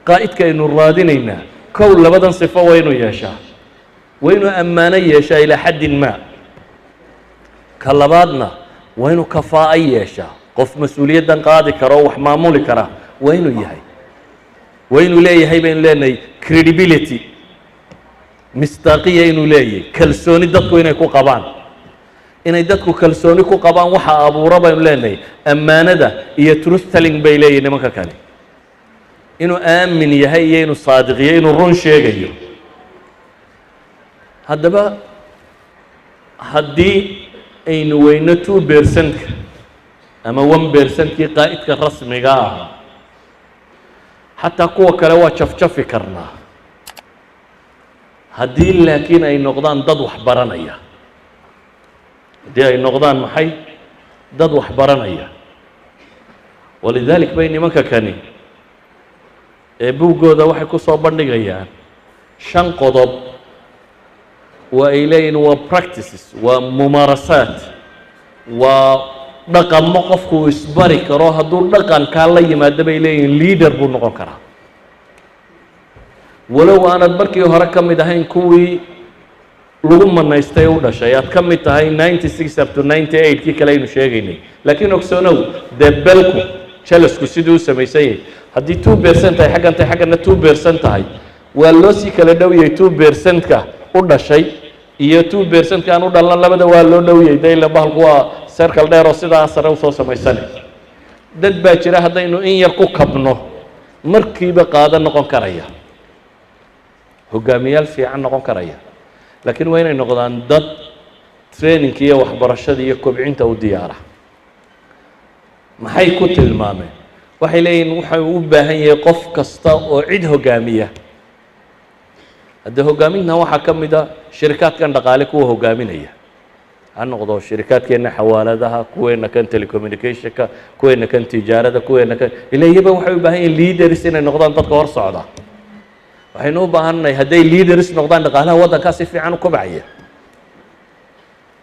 qaa'idka aynu raadinaynaa kow labadan sifo waa inuu yeeshaa waa inuu ammaano yeeshaa ilaa xaddin maa ka labaadna waa inuu kafaa'o yeeshaa qof mas-uuliyaddan qaadi kara oo wax maamuli kara waa inuu yahay waa inuu leeyahay baynu leenahay credibility mistaaqiya inuu leeyahay kalsooni dadku inay ku qabaan inay dadku kalsooni ku qabaan waxa abuura baynu leenahay ammaanada iyo truth telling bay leeyihin nimanka kale inuu aamin yahay iyo inuu saadiqiyo inuu run sheegayo haddaba haddii aynu weyno 2%ka ama 1%kii qaa'idka rasmiga ah xataa kuwa kale waa jafjafi karnaa haddii laakiin ay noqdaan dad wax baranaya haddii ay noqdaan maxay dad wax baranaya walidalik bay nimanka kani ee buuggooda waxay ku soo bandhigayaan 5 qodob waa ay leeyihin waa practices waa mumaarasaat waa dhaqamo qofku uu isbari karo hadduu dhaqankaa la yimaado bay leeyihin leader buu noqon karaa walow aanad markii hore ka mid ahayn kuwii lagu manaystay u dhashay aad ka mid tahay 96 up to 98 kii kale aynu sheegaynay laakiin ogsoonow dee belku jalasku siduu u samaysan yahay haddii 2% tahay xaggan tahay xaggana 2% tahay waa loo sii kala dhowyay 2%ka u dhashay iyo 2% aan u dhalan labada waa loo dhowyay dayla bahalku waa circle dheer oo sidaa sare u soo samaysan dad baa jira haddaynu in yar ku kabno markiiba qaada noqon karaya hogaamiyaal fiican noqon karaya laakiin waa inay noqdaan dad training iyo waxbarashada iyo kobcinta u diyaara maxay ku tilmaameen waxay leeyihiin waxa uu u baahan yahay qof kasta oo cid hogaamiya hadda hogaamintan waxaa ka mid a shirikaadkan dhaqaale kuwa hogaaminaya ha noqdo shirikaadkeena xawaaladaha kuweena kan telecommunicationka kuweena kan tijaarada kuweena kan ilayaba waxay u baahan yihiin leaders inay noqdaan dadka hor socda waxaynu u baahannahay hadday leaders noqdaan dhaqaalaha waddankaa si fiican u kobcaya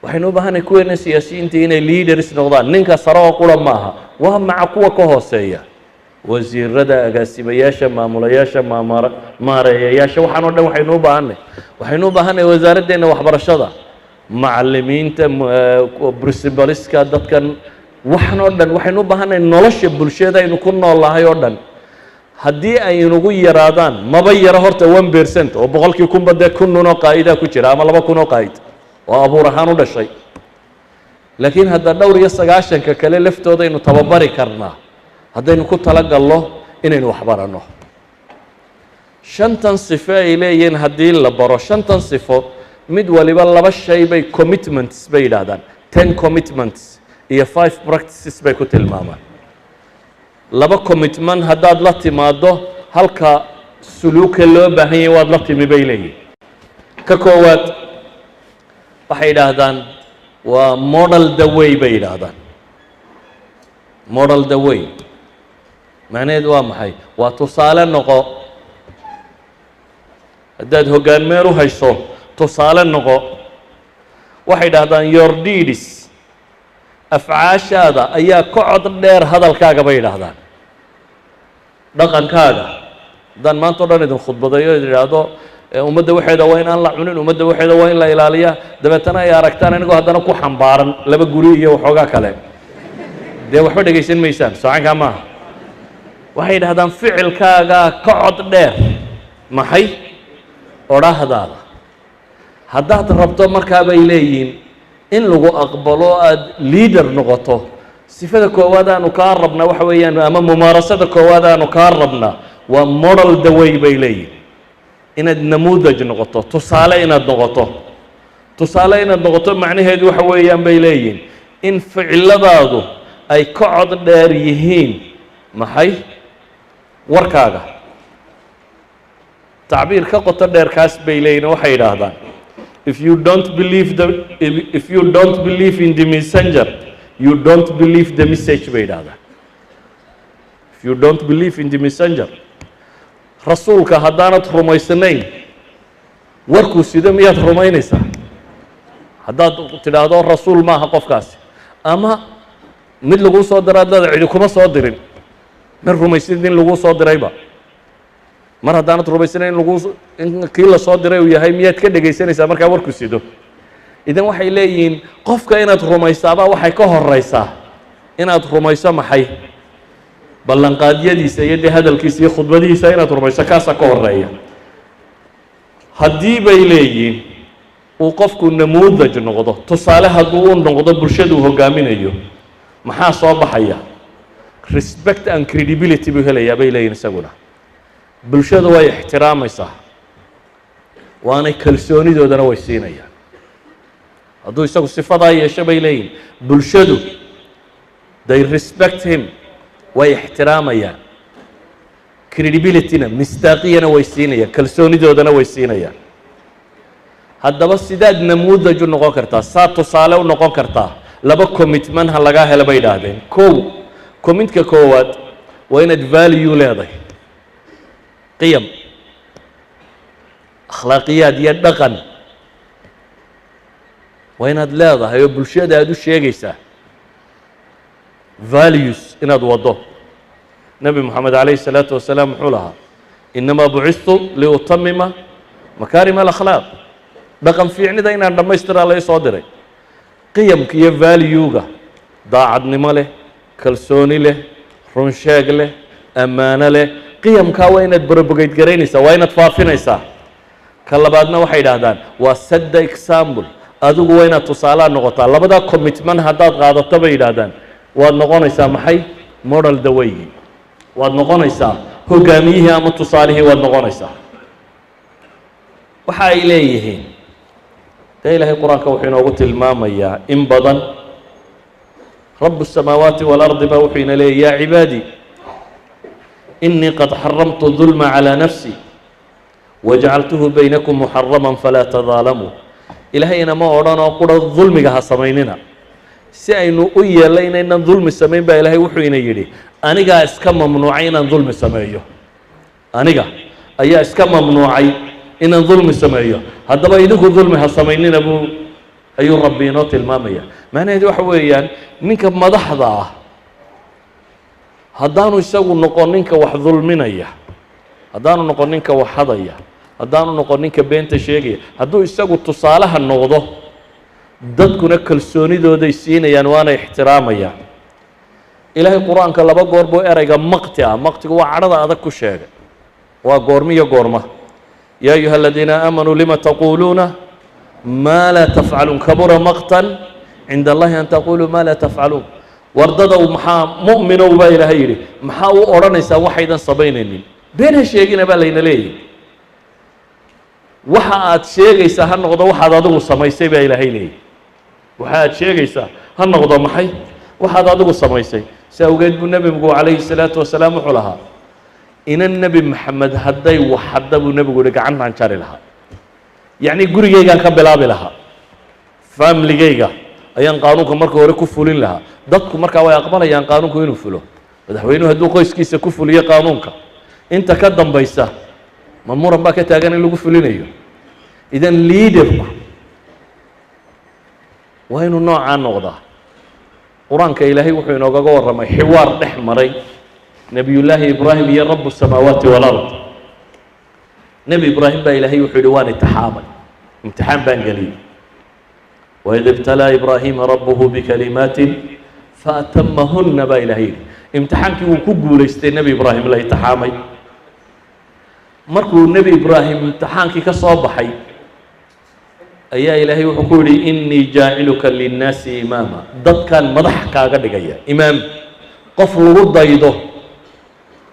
waxaynu u baahannahay kuweena siyaasiyiinta inay leaders noqdaan ninka sare oo qura maaha waa maca kuwa ka hooseeya wasiirada agaasimayaasha maamulayaasha maareeyayaasha waxaan oo dhan waxaynu u baahannahay wasaaraddeena waxbarashada macallimiinta principaliska dadkan waxan oo dhan waxaynu u baahannahay nolosha bulshada aynu ku noolnahay oo dhan haddii ay inugu yaraadaan maba yaro horta 1% oo boqolkii kunba dee 1,000 oo qaa'idaa ku jira ama 2,000 oo qaa'id oo abuur ahaan u dhashay laakiin hadda dhowr iyo 90 kale laftooda aynu tababari karnaa haddaynu ku talagalno inaynu waxbaranno shantan sifo ay leeyihiin haddii la baro shantan sifo mid waliba laba shay bay commitments bay yidhaahdaan 10 commitments iyo 5 practices bay ku tilmaamaan laba commitment haddaad la timaado halka suluuka loo baahan yahay waad la timi bay leeyihin ka koowaad waxay yidhaahdaan waa model the way bay yidhaahdaan model the way macnaheedu waa maxay waa tusaale noqo haddaad hoggaan meel u hayso tusaale noqo waxay yidhaahdaan your deeds afcaashaada ayaa ka cod dheer hadalkaaga bay yidhaahdaan dhaqankaaga haddaan maanta o dhan idin khudbadayo idhaahdo ummadda waxeeda waa in aan la cunin ummadda waxeeda waa in la ilaaliyaa dabeetana ay aragtaan anigoo haddana ku xambaaran laba guri iyo waxoogaa kale dee waxba dhegaysan maysaan soocankaa maaha waxay yidhahdaan ficilkaagaa ka cod dheer maxay odhahdaada haddaad rabto markaa bay leeyihiin in lagu aqbalo aada leader noqoto sifada koowaad aanu kaa rabna waxa weeyaan ama mumaarasada koowaad aanu kaa rabna waa model the way bay leeyihin inaad namuudaj noqoto tusaale inaad noqoto macnaheedu waxa weeyaan bay leeyihin in ficiladaadu ay ka cod dheer yihiin maxay warkaaga tacbiir ka qoto dheer kaas bay leeyihin waxay yidhaahdaan if you don't believe in the messenger you don't believe the message bay yidhahdaan if you don't believe in the messenger rasuulka haddaanad rumaysnayn warkuu sida miyaad rumaynaysaa haddaad tidhaahdo rasuul maaha qofkaasi ama mid laguu soo diraad leeda cidi kuma soo dirin mar rumaysid in laguu soo dirayba mar haddaanad rumaysnayn in kii la soo diray uu yahay miyaad ka dhegaysanaysaa markaa warku sido idan waxay leeyihiin qofka inaad rumaysaabaa waxay ka horaysaa inaad rumayso maxay ballanqaadyadiisa iyo dee hadalkiisa iyo khudbadihiisa inaad rumayso kaasaa ka horeeya haddii bay leeyihiin uu qofku namuudaj noqdo tusaale hadduu u noqdo bulshada uu hogaaminayo maxaa soo baxaya respect and credibility buu helayaa bay leeyihin isaguna bulshada way ixtiraamaysaa waanay kalsoonidoodana way siinayaan hadduu isagu sifadaa yeesho bay leeyihin bulshadu they respect him way ixtiraamayaan credibilityna mistaaqiyana way siinayaan kalsoonidoodana way siinayaan haddaba sidaad namuudaj u noqon kartaa saa tusaale u noqon kartaa laba commitment ha lagaa helo bay idhaahdeen kow commitka koowaad waa inaad value leedahay qiyam akhlaaqiyaad iyo dhaqan waa inaad leedahay oo bulshada aad u sheegaysaa values inaad waddo nebi moxamed calayhi الsalaatu wasalaam muxuu lahaa inamaa bucistu liutamima makaarima alakhlaaq dhaqan fiicnida inaan dhammaystiraa la soo diray qiyamka iyo valuega daacadnimo leh kalsooni leh runsheeg leh ammaano leh qiyamkaa waa inaad propagate garaynaysaa, waa inaad faafinaysaa. ka labaadna waxay yidhaahdaan waa sadda example, adigu waa inaad tusaalaha noqotaa. labadaa commitment haddaad qaadato bay yidhaahdaan waad noqonaysaa maxay? model dawaygi, waad noqonaysaa hogaamiyihii ama tusaalihii waad noqonaysaa. waxa ay leeyihiin dee ilaahay qur-aanka wuxuu inoogu tilmaamayaa in badan. rabu الsamaawaati wاlardi baa wuxuu ina leeyay yaa cibaadii inii qad xaramtu dulma calىa nafsi wajacaltuhu baynakum muxarama falaa tadaalamuu. ilaahayna ma odhanoo qura dulmiga ha samaynina, si aynu u yeelay inaynan dulmi samayn baa ilaahay wuxuu ina yidhi anigaa iska mamnuucay inaan dulmi sameeyo, aniga ayaa iska mamnuucay inaan dulmi sameeyo, haddaba idinku dulmi ha samaynina ayuu rabbi inoo tilmaamaya. macnaheedu waxa weeyaan ninka madaxda ah haddaanu isagu noqon ninka wax dulminaya, haddaanu noqon ninka wax hadaya, haddaanu noqon ninka beenta sheegaya, hadduu isagu tusaalaha noqdo, dadkuna kalsoonidooday siinayaan waana ixtiraamayaan. ilaahay qur-aanka laba goor buu ereyga maqti ah, maqtigu waa cadhada adag ku sheegay, waa goormiyo goorma. yaa ayuha aladiina aamanuu lima taquuluuna maa laa tafcaluun kabura maqtan cinda allahi an taquluu maa laa tafcaluun. wardadow maxaa mu'minow baa ilaahay yidhi maxaa u odhanaysaa waxaydan samaynaynin? been ha sheegina baa layna leeyahy. waxa aad sheegaysaa ha noqdo waxaad adigu samaysay baa ilaahay leeyahy. waxa aad sheegaysaa ha noqdo maxay? waxaad adigu samaysay. si awgeed buu nebigu calayhi الsalaatu wasalaam wuxuu lahaa inan nebi maxamed hadday wax hadda buu nebigu yihi gacantaan jari lahaa. yacni gurigaygaan ka bilaabi lahaa, faamiligayga ayaan qaanuunka marka hore ku fulin lahaa. dadku markaa way aqbalayaan qaanuunku inuu fulo. madaxweynuhu hadduu qoyskiisa ku fuliyo qaanuunka, inta ka dambaysa ma muran baa ka taagan in lagu fulinayo? idan liiderku waa inuu noocaa noqdaa. qur-aanka ilaahay wuxuu inoogaga warramay xiwaar dhex maray nebiyullaahi ibraahim iyo rabu الsamaawaati wاlard. nebi ibraahim baa ilaahay wuxuu yihi waan itixaamay, imtixaan baan geliyey. waid ibtalaa ibraahiima rabuhu bikalimaatin faatamahunna baa ilaahay yidhi. imtixaankii wuu ku guulaystay nebi ibraahim la itixaamay. markuu nebi ibraahim imtixaankii ka soo baxay ayaa ilaahay wuxuu ku yidhi inii jaaciluka linnaasi imaama, dadkan madax kaaga dhigaya, imaam, qof lagu daydo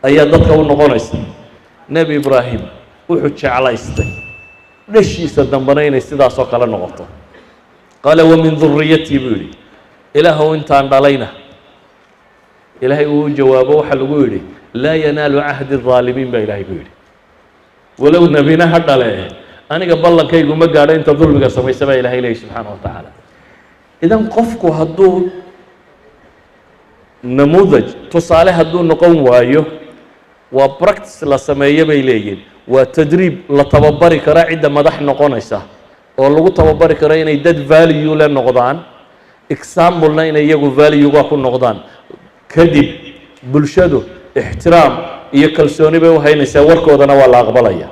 ayaa dadka u noqonaysa. nebi ibraahim wuxuu jeclaystay dhashiisa dambana inay sidaasoo kale noqoto. qaala wamin duriyatii buu yidhi, ilaahow intaan dhalayna. ilaahay uu jawaabo waxaa lagu yidhi laa yanaalu cahdi الظaalimiin baa ilaahay ku yidhi. walow nebina ha dhale aniga ballankaygu ma gaadho inta dulmiga samaysa baa ilahay leeyahy subxaana wa tacaala. idan qofku hadduu namuudaj tusaale hadduu noqon waayo, waa practice la sameeyo bay leeyihin, waa tadriib la tababari kara cidda madax noqonaysa, oo lagu tababari karo inay dad value le noqdaan, examplena inay iyagu valuega ku noqdaan. kadib bulshadu ixtiraam iyo kalsooni bay u haynaysaa, warkoodana waa la aqbalaya.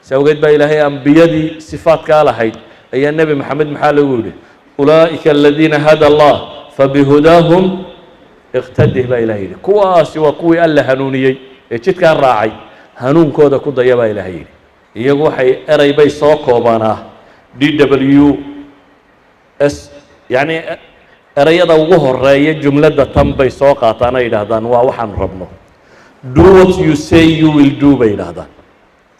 si awgeed baa ilaahay ambiyadii sifaadkaa lahayd ayaa nebi maxamed maxaa lagu yidhi ulaa'ika aladiina hada allah fabihudaahum iqtadih baa ilahay yidhi. kuwaasi waa kuwii alla hanuuniyey ee jidkaa raacay, hanuunkooda ku daya baa ilaahay yidhi. iyagu waxay erey bay soo koobanaa DWS, yacni ereyada ugu horeeya jumladda tan bay soo qaataan ay yidhaahdaan waa waxaan rabno. do what you say you will do bay yidhaahdaan.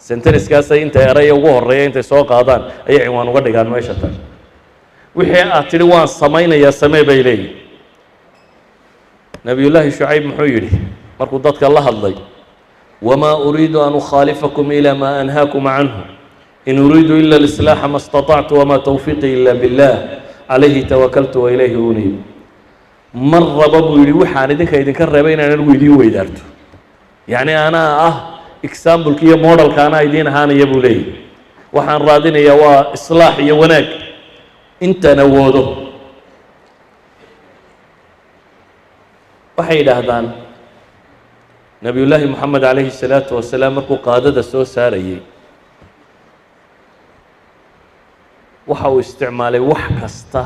sentenskaasay inta eraya ugu horeeya intay soo qaadaan ayay cinwaan uga dhigaan meesha tan. wixii aad tidhi waan samaynayaa samee bay leeyihin. nebiyullaahi shucayb muxuu yidhi markuu dadka la hadlay? wamaa uriidu an ukhaalifakum ilaa maa anhaakum canhu in uriidu ila alislaaxa ma اstaطactu wamaa tawfiiqii ila biاllah calayhi tawakaltu wa ilayhi uniib. mar raba buu yidhi waxaan idinka reebay inaan anigu idiin weydaarto, yacni anaa ah exambleka iyo modelka anaa idiin ahaanaya buu leeyahy. waxaan raadinayaa waa islaax iyo wanaag intaan awoodo. waxay yidhaahdaan nebiyullaahi moxamed calayhi الsalaatu wasalaam markuu qaadada soo saarayey waxa uu isticmaalay wax kasta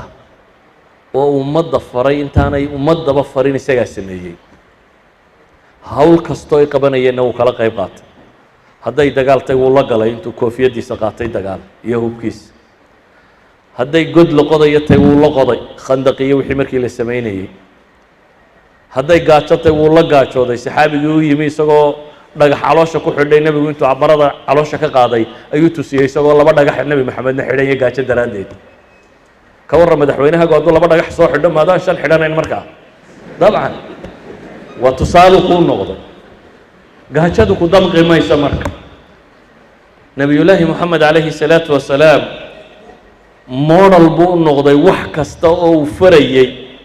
oo ummadda faray intaanay ummaddaba farin isagaa sameeyey. hawl kastoo ay qabanayeenna wuu kala qayb qaatay. hadday dagaal tay wuu la galay intuu koofiyaddiisa qaatay dagaal iyo hubkiisa. hadday god la qodayo tay wuu la qoday khandaqiyo wixii markii la samaynayey. hadday gaajo tay wuu la gaajooday. saxaabigii u yimi isagoo dhagax caloosha ku xidhay nebigu intuu cabarada caloosha ka qaaday ayuu tusiyey isagoo laba dhagax nebi maxamedna xidhan iyo gaajo daraaddeed. ka warran madaxweynahagu hadduu laba dhagax soo xidho maadaan shan xidhanayn markaa dabcan waa tusaalu kuu noqday. gaajadu ku damqi maysa marka. nebiyullaahi moxamed calayhi salaatu wasalaam model buu u noqday wax kasta oo uu farayey.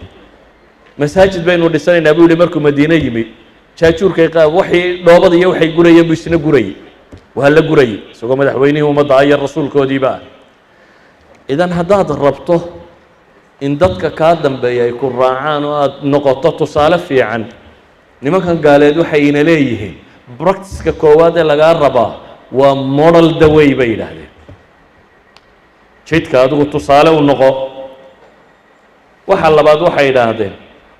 masaajid baynu dhisanaynaa buu yihi markuu madiine yimi jaajuurkay waxii dhoobada iyo waxay gurayeen buu isna gurayey. waa la gurayey isagoo madaxweynihii ummadda iyo rasuulkoodiiba ah. idan haddaad rabto in dadka kaa dambeeya ay ku raacaan oo aada noqoto tusaale fiican, nimankan gaaleed waxay ina leeyihiin bractiska koowaad ee lagaa rabaa waa model dawey bay yidhaahdeen. jidka adigu tusaale u noqo. waxa labaad waxay yidhaahdeen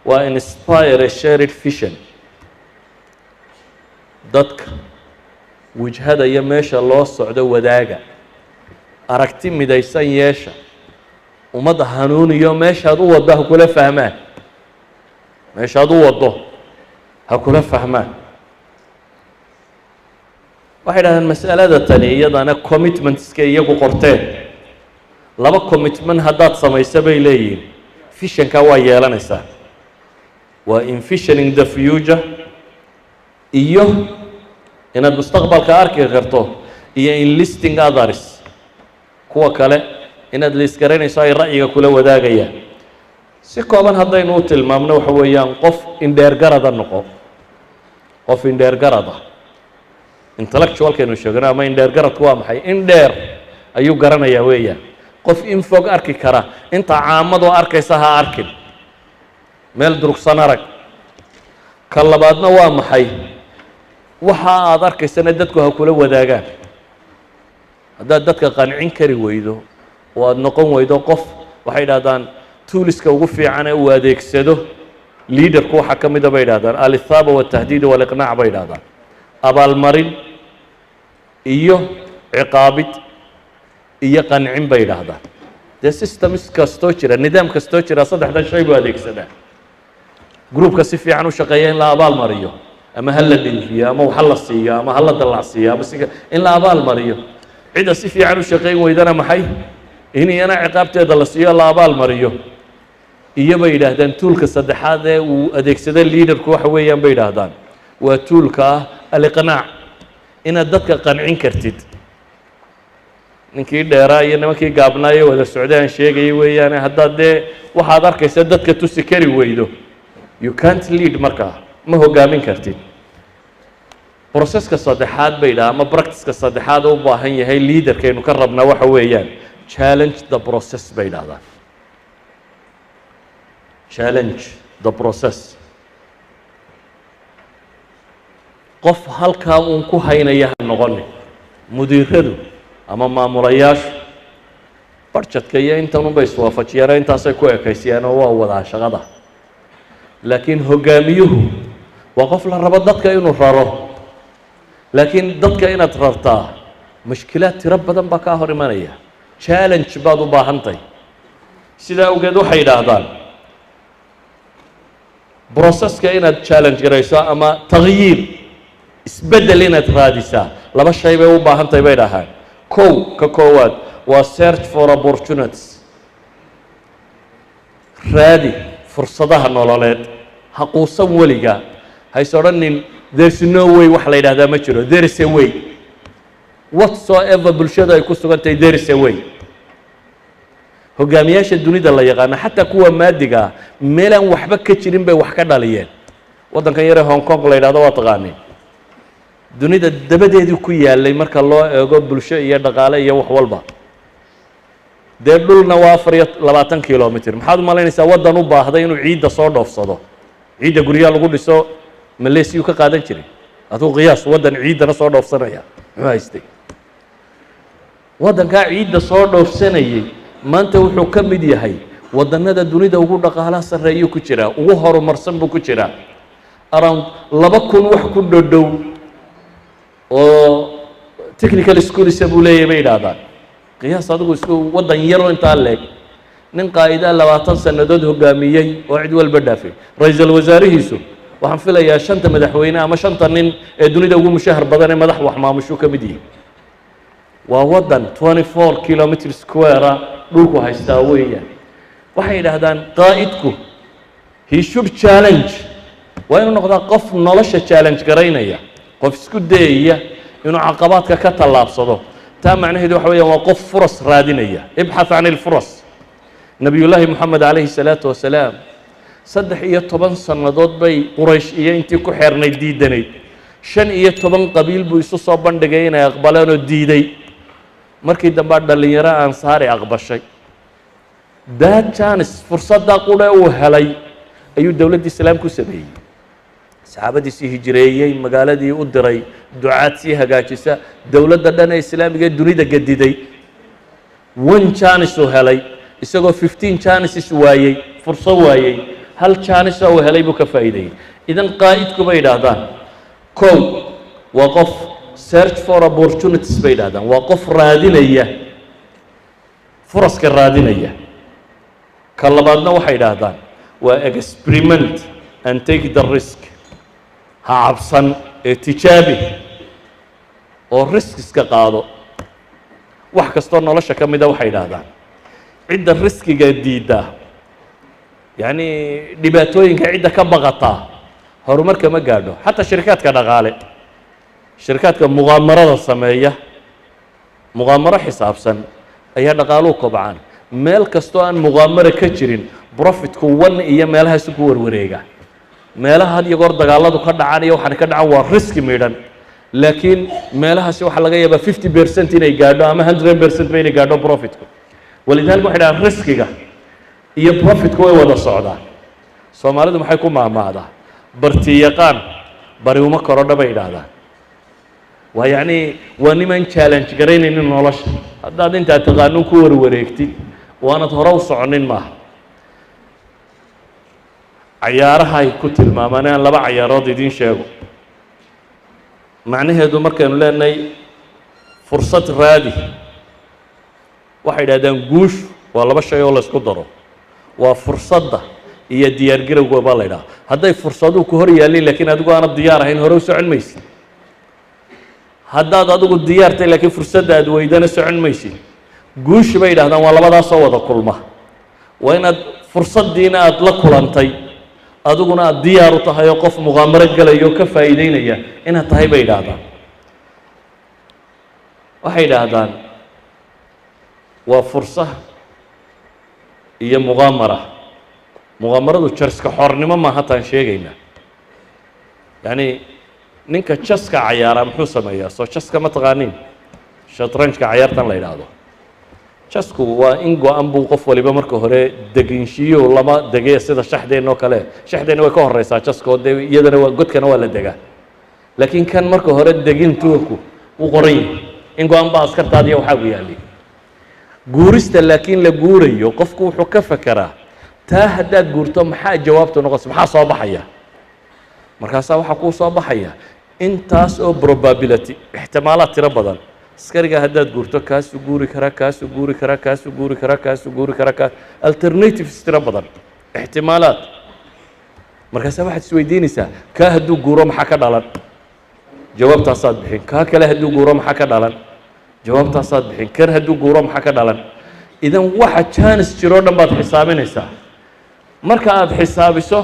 waa inspire a shared vision. dadka wajhada iyo meesha loo socdo wadaaga, aragti midaysan yeesha, ummadda hanuuniyo meeshaad u waddo ha kula fahmaan. meeshaad u waddo ha kula fahmaan. waxay dhahdeen mas'alada tani iyadana commitmentska iyagu qorteen. laba commitment haddaad samayso bay leeyihiin visionka waa yeelanaysaa. waa envisioning the future iyo inaad mustaqbalka arki karto iyo enlisting others kuwa kale inaad liisgaraynayso ay ra'yiga kula wadaagayaan. si kooban haddaynu u tilmaamno waxa weeyaan qof indheergarada noqo. qof indheergarada intellectualkaynu sheegno ama indheergaradku waa maxay? indheer ayuu garanayaa weeyaan. qof in fog arki kara inta caamadoo arkaysa ha arkin, meel durugsan arag. ka labaadna waa maxay? waxa aad arkaysana dadku ha kula wadaagaan. haddaad dadka qancin kari weydo oo aada noqon weydo qof, waxay idhahdaan tuuliska ugu fiican ee uu adeegsado liaderku waxaa ka mida bay idhahdaan alithaaba waltahdiid waliqnaac bay idhahdaan. abaalmarin iyo ciqaabid iyo qancin bay idhaahdaan. dee systems kastoo jira, nidaam kastoo jira saddexdan shay buu adeegsadaa. groupka si fiican u shaqeeya in la abaal mariyo, ama ha la dhinfiyo, ama wax la siiyo, ama ha la dallacsiiyo, ama in la abaal mariyo. cidda si fiican u shaqayn weydana maxay? in iyana ciqaabteeda la siiyo, la abaal mariyo. iyo bay yidhaahdaan tuulka saddexaad ee uu adeegsada liaderku waxa weeyaan bay yidhaahdaan waa tuulka ah aliqnaac. inaad dadka qancin kartid. ninkii dheeraa iyo nimankii gaabnaaye wada socdaan sheegaya weeyaane haddaad dee waxaad arkaysa dadka tusi kari weydo you can't lead, markaa ma hogaamin kartid. broceska saddexaad bay yidhaha ama practiceka saddexaad u baahan yahay liaderkaynu ka rabnaa waxa weeyaan challenge the process bay yidhahdaan. challenge the process. qof halkaa uun ku haynaya ha noqoni. mudiiradu ama maamulayaashu barjadka iyo intanunbay iswaafajiyaan, intaasay ku ekaysiyaan oo waa wadaa shaqada. laakiin hogaamiyuhu waa qof la rabo dadka inuu raro. laakiin dadka inaad rartaa mushkilaad tiro badan baa kaa hor imanaya. challenge baad u baahantahy. sidaa awgeed waxay yidhaahdaan broceska inaad challenge garayso ama takhyiir isbeddel inaad raadisaa laba shay bay u baahantahy bay dhahaan. ka koowaad waa search for opportunities. raadi fursadaha nololeed. ha quusan weliga. hays odhanin there's no way wax la yidhahdaa ma jiro. there is a way. whatsoever bulshada ay ku sugan tahay there is a way. hogaamiyaasha dunida la yaqaana xataa kuwa maadiga ah meelaan waxba ka jirin bay wax ka dhaliyeen. waddankan yaree hong kong la yidhahdo waa taqaanay. dunida dabadeedii ku yaalay marka loo eego bulsho iyo dhaqaale iyo wax walba. dee dhulna waa 24 kilomitr. maxaad u malaynaysaa waddan u baahday inuu ciidda soo dhoofsado? ciidda guryaha lagu dhiso maleesiyuu ka qaadan jiray. aduu qiyaas waddan ciiddana soo dhoofsanaya muxuu haystay? waddankaa ciidda soo dhoofsanayay maanta wuxuu ka mid yahay waddannada dunida ugu dhaqaalaha sarreeyuu ku jiraa, ugu horumarsan buu ku jiraa. around 2,000 wax ku dhodhow oo technical schools buu leeyahay bay yidhaahdaan qiyaas adigu isku waddan yaroo intaa leeg nin qaa'ida 20 sannadood hogaamiyey oo cid walba dhaafay ra'iisul wasaarihiisu waxaan filayaa 5 madaxweyne ama 5 nin ee dunida ugu mushahar badan ee madax wax maamusho ka mid yihiin waa waddan 24 kilometer square dhulku haystaa weeyaan waxay yidhaahdaan qaa'idku he should challenge waa inuu noqdaa qof nolosha challenge garaynaya qof isku dayaya inuu caqabaadka ka tallaabsado taa macnaheedu waxa weeyaan waa qof furas raadinaya ibxath can ilfuras nabiyullaahi moxamed calayhi salaatu wasalaam 13 sannadood bay quraysh iyo intii ku xeernayd diidanayd 15 qabiil buu isu soo bandhigay inay aqbaleen oo diiday markii dambe dhalinyaro ansaari aqbashay that chance fursadda qudha uu helay ayuu dowladda islaamka ku sameeyey saxaabadiisii hijireeyey magaaladii u diray ducaad sii hagaajisa dowladda dhan ee islaamiga ee dunida gadiday one chance uu helay isagoo 15 chances waayey furso waayey hal chance uu helay buu ka faa'iideeyey idan qaa'idku bay yidhaahdaan kow waa qof search for opportunities bay yidhahdaan waa qof raadinaya furaska raadinaya ka labaadna waxay yidhaahdaan waa experiment and take the risk ha cabsan ee tijaabi oo risk iska qaado wax kastoo nolosha ka mida waxay yidhaahdaan cidda riskiga diidda yacni dhibaatooyinka cidda ka baqataa horumarka ma gaadho xataa shirkaadka dhaqaale shirkaadka muqaamarada sameeya muqaamaro xisaabsan ayaa dhaqaaluhu kobcaan meel kastoo aan muqaamaro ka jirin profitku wan iyo meelahaasi ku warwareega meelaha had iyo goor dagaaladu ka dhacaan iyo waxaan ka dhacan waa riski midhan laakiin meelahaasi waxaa laga yaabaa 50% inay gaadho ama 100% ba inay gaadho profitku walidaalika waxay dhahaan riskiga iyo profitku way wada socdaan soomaalidu maxay ku maamaadaa barti yaqaan bari uma korodha bay yidhaahdaan waa yacni waa niman challenge garaynaynin nolosha haddaad intaad taqaanuun ku warwareegtid waanad hore u soconin maaha cayaarahay ku tilmaamaan aan 2 cayaarood idiin sheego macnaheedu markaynu leenahay fursad raadi waxay yidhahdaan guushu waa 2 shay oo la isku daro waa fursadda iyo diyaargarowga baa la yidhaha hadday fursaduhu ku hor yaalliin laakiin adigu aanad diyaar ahayn hore u socon maysid haddaad adigu diyaartay laakiin fursadda aad weydana socon maysid guushi bay yidhahdaan waa labadaasoo wada kulma waa inaad fursaddiina aad la kulantay adiguna aad diyaar u tahay oo qof muqaamaro galaya oo ka faa'iideynaya inaad tahay bay yidhaahdaan waxay yidhaahdaan waa fursa iyo muqaamara muqaamaradu jarska xornimo maaha taan sheegaynaa yacni ninka jaska cayaara muxuu sameeyaa soo jaska ma taqaaniin shatranjka cayaartan la yidhaahdo jasku waa in go-an buu qof waliba marka hore deginshiyo lama degaya sida shaxdeenna oo kale shaxdeenna way ka horeysaa jaskoo dee iyadana waa godkana waa la degaa laakiin kan marka hore degin tuurku wuu qoran yahay in go-an baa askartaadiya waxaa gu yaalli guurista laakiin la guurayo qofku wuxuu ka fekeraa taa haddaad guurto maxaa jawaabtu noqonaysa maxaa soo baxaya markaasaa waxaa kuu soo baxaya intaas oo probability ixtimaalaad tiro badan askariga haddaad guurto kaasuu guuri karaa kaasuu guuri karaa kaasuu guuri karaa kaasuu guuri karaa alternatives tiro badan ixtimaalaad markaasaa waxaad isweydiinaysaa kaa hadduu guuro maxaa ka dhalan jawaabtaasaad bixin kaa kale hadduu guuro maxaa ka dhalan jawaabtaasaad bixin kan hadduu guuro maxaa ka dhalan idan waxa jaanis jiroo dhan baad xisaabinaysaa marka aad xisaabiso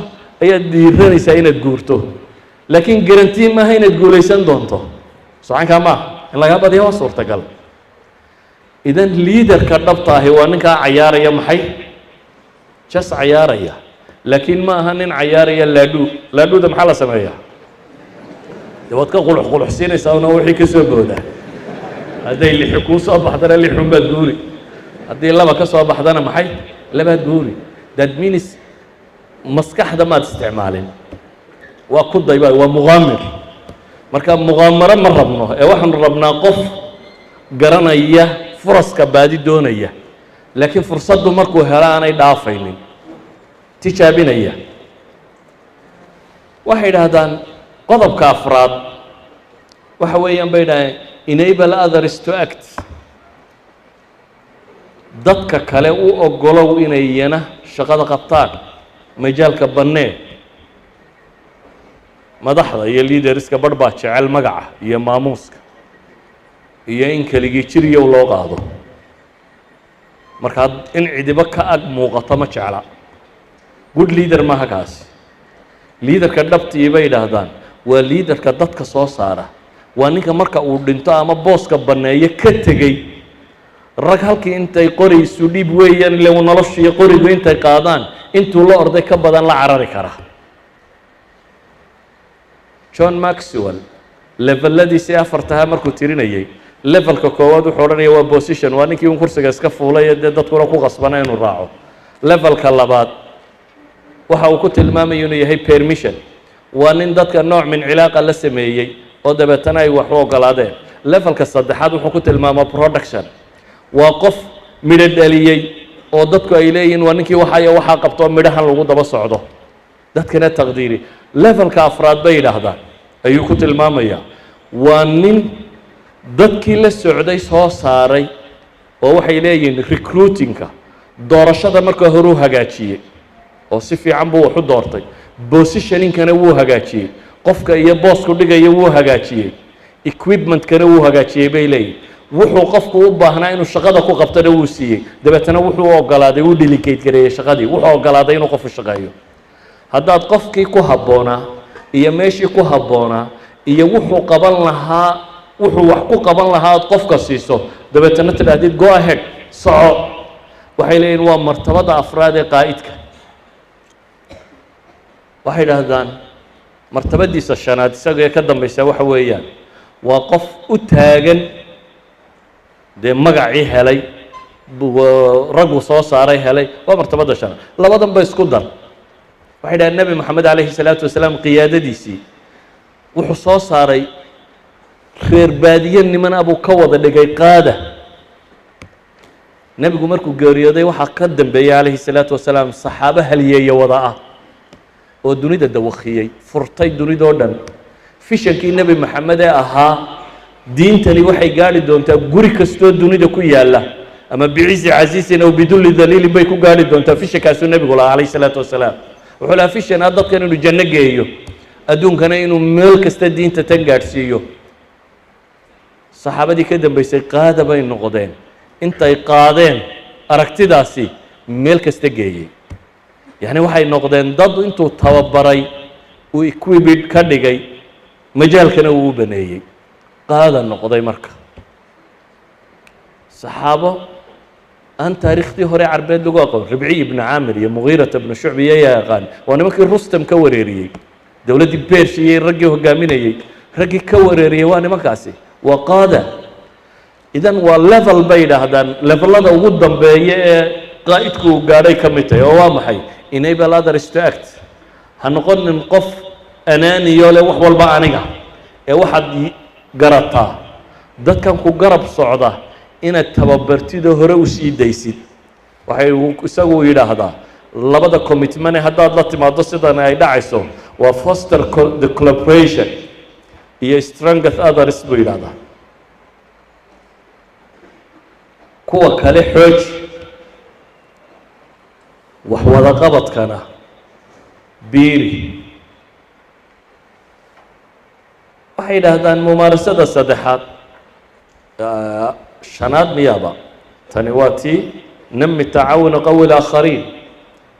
ayaad dhiiranaysaa inaad guurto laakiin garantii maaha inaad guulaysan doonto socankaa maaha in lagaa badiya waa suurtagal idan liidarka dhabta ahi waa ninkaa cayaaraya maxay jas cayaaraya laakiin ma aha nin cayaaraya laadhuu laadhuuda maxaa la sameeyaa dee waad ka quluxquluxsiinaysaa una wixii ka soo boodaa hadday 6 kuu soo baxdana 6 baad guuri haddii 2 ka soo baxdana maxay 2baad guuri that means maskaxda maad isticmaalin waa ku dayba waa muqaamir marka muqaamaro ma rabno ee waxaanu rabnaa qof garanaya furaska baadi doonaya laakiin fursaddu markuu helo aanay dhaafaynin tijaabinaya waxay yidhaahdaan qodobka afraad waxa weeyaan bay yidhahdeen enable others to act. dadka kale u ogolow inay iyana shaqada qabtaan, majaalka bannee. madaxda iyo leaderska barh baa jecel magaca iyo maamuuska iyo in keligii jiriyow loo qaado, markaa in cidiba ka ag muuqato ma jecla. good leader maaha kaasi. liidarka dhabtii bay yidhaahdaan waa liidarka dadka soo saara, waa ninka marka uu dhinto ama booska banneeyo ka tegey rag halkii intay qori isu dhiib weeyaan ile noloshiiyo qorigu intay qaadaan intuu la orday ka badan la carari kara. john maxwell leveladiisii afartaha markuu tirinayay, levelka koowaad wuxuu odhanaya waa position, waa ninkii un kursiga iska fuulay ee dee dadkuna ku qasbana inuu raaco. levelka labaad waxa uu ku tilmaamayo inuu yahay permission, waa nin dadka nooc min cilaaqa la sameeyey oo dabeetana ay wax u ogolaadeen. levelka saddexaad wuxuu ku tilmaamaa production, waa qof midho dhaliyey oo dadku ay leeyihiin waa ninkii waxayo waxaa qabto midhahan lagu daba socdo, dadkana taqdiiri. levelka afraad bay yidhaahdaan ayuu ku tilmaamayaa waa nin dadkii la socday soo saaray oo waxay leeyihiin recruitingka, doorashada marka hore u hagaajiyey oo si fiican buu wax u doortay, positioningkana wuu hagaajiyey, qofka iyo boosku dhigaya wuu hagaajiyey, equipmentkana wuu hagaajiyey bay leeyihin. wuxuu qofku u baahnaa inuu shaqada ku qabtona wuu siiyey, dabeetana wuxuu ogolaaday, uu delegate gareeyey shaqadii, wuxuu ogolaaday inuu qofku shaqeeyo. haddaad qofkii ku habboonaa iyo meeshii ku habboonaa iyo wuxuu qaban lahaa, wuxuu wax ku qaban lahaa aad qofka siiso, dabeetana tidhaahdid go ahead soco, waxay leeyihin waa martabada afraad ee qaa'idka. waxay idhaahdaan martabadiisa shanaad isaga ee ka dambaysa waxa weeyaan waa qof u taagan dee magacii helay, raggu soo saaray helay, waa martabada shanaad. labadan ba isku dar. waxay dhahaan nebi moxamed calayhi salaatu wasalaam qiyaadadiisii wuxuu soo saaray reer baadiye niman abuu ka wada dhigay qaada. nebigu markuu geeriyooday waxaa ka dambeeyey calayhi salaatu wasalaam saxaabo halyeeya wada ah oo dunida dawakiyey, furtay dunidoo dhan. fishankii nebi moxamed ee ahaa diintani waxay gaadhi doontaa guri kastoo dunida ku yaalla, ama bicizi casiisin aw bidulli daliilin bay ku gaadhi doontaa. fishankaasuu nebigu lahaa calayhi salaatu wasalaam. wuxuu lahaa fishanaa dadkan inuu janno geeyo, adduunkana inuu meel kasta diinta tan gaadhsiiyo. saxaabadii ka dambaysay qaada bay noqdeen, intay qaadeen aragtidaasi meel kasta geeyey. yacni waxay noqdeen dad intuu tababaray uu equipid ka dhigay, majaalkana uu u baneeyey, qaada noqday. marka saxaabo aan taariikhtii hore carbeed lagu aqoon, ribciy ibnu caamir iyo mugiirata ibnu shucbi ayaa yaqaan, waa nimankii rustam ka wareeriyey, dowladdii beershiyey raggii hogaaminayey, raggii ka wareeriyey waa nimankaasi, waa qaada. idan waa level bay yidhaahdaan, levelada ugu dambeeya ee qaa'idku uu gaadhay ka mid tahay. oo waa maxay? enable others to act. ha noqonin qof anaaniyo leh wax walba aniga, ee waxaad garataa dadkan ku garab socda inaad tababartidoo hore u sii daysid. waxay isagu yidhaahdaa labada commitment haddaad la timaado sidan ay dhacayso waa foster the collaboration iyo strength others buu yidhahdaa. kuwa kale xooji, wax wada qabadkana biiri. waxay yidhaahdaan mumaarasada saddexaad shanaad miyaaba tani waa tii nami tacaawuna qawi laakhariin.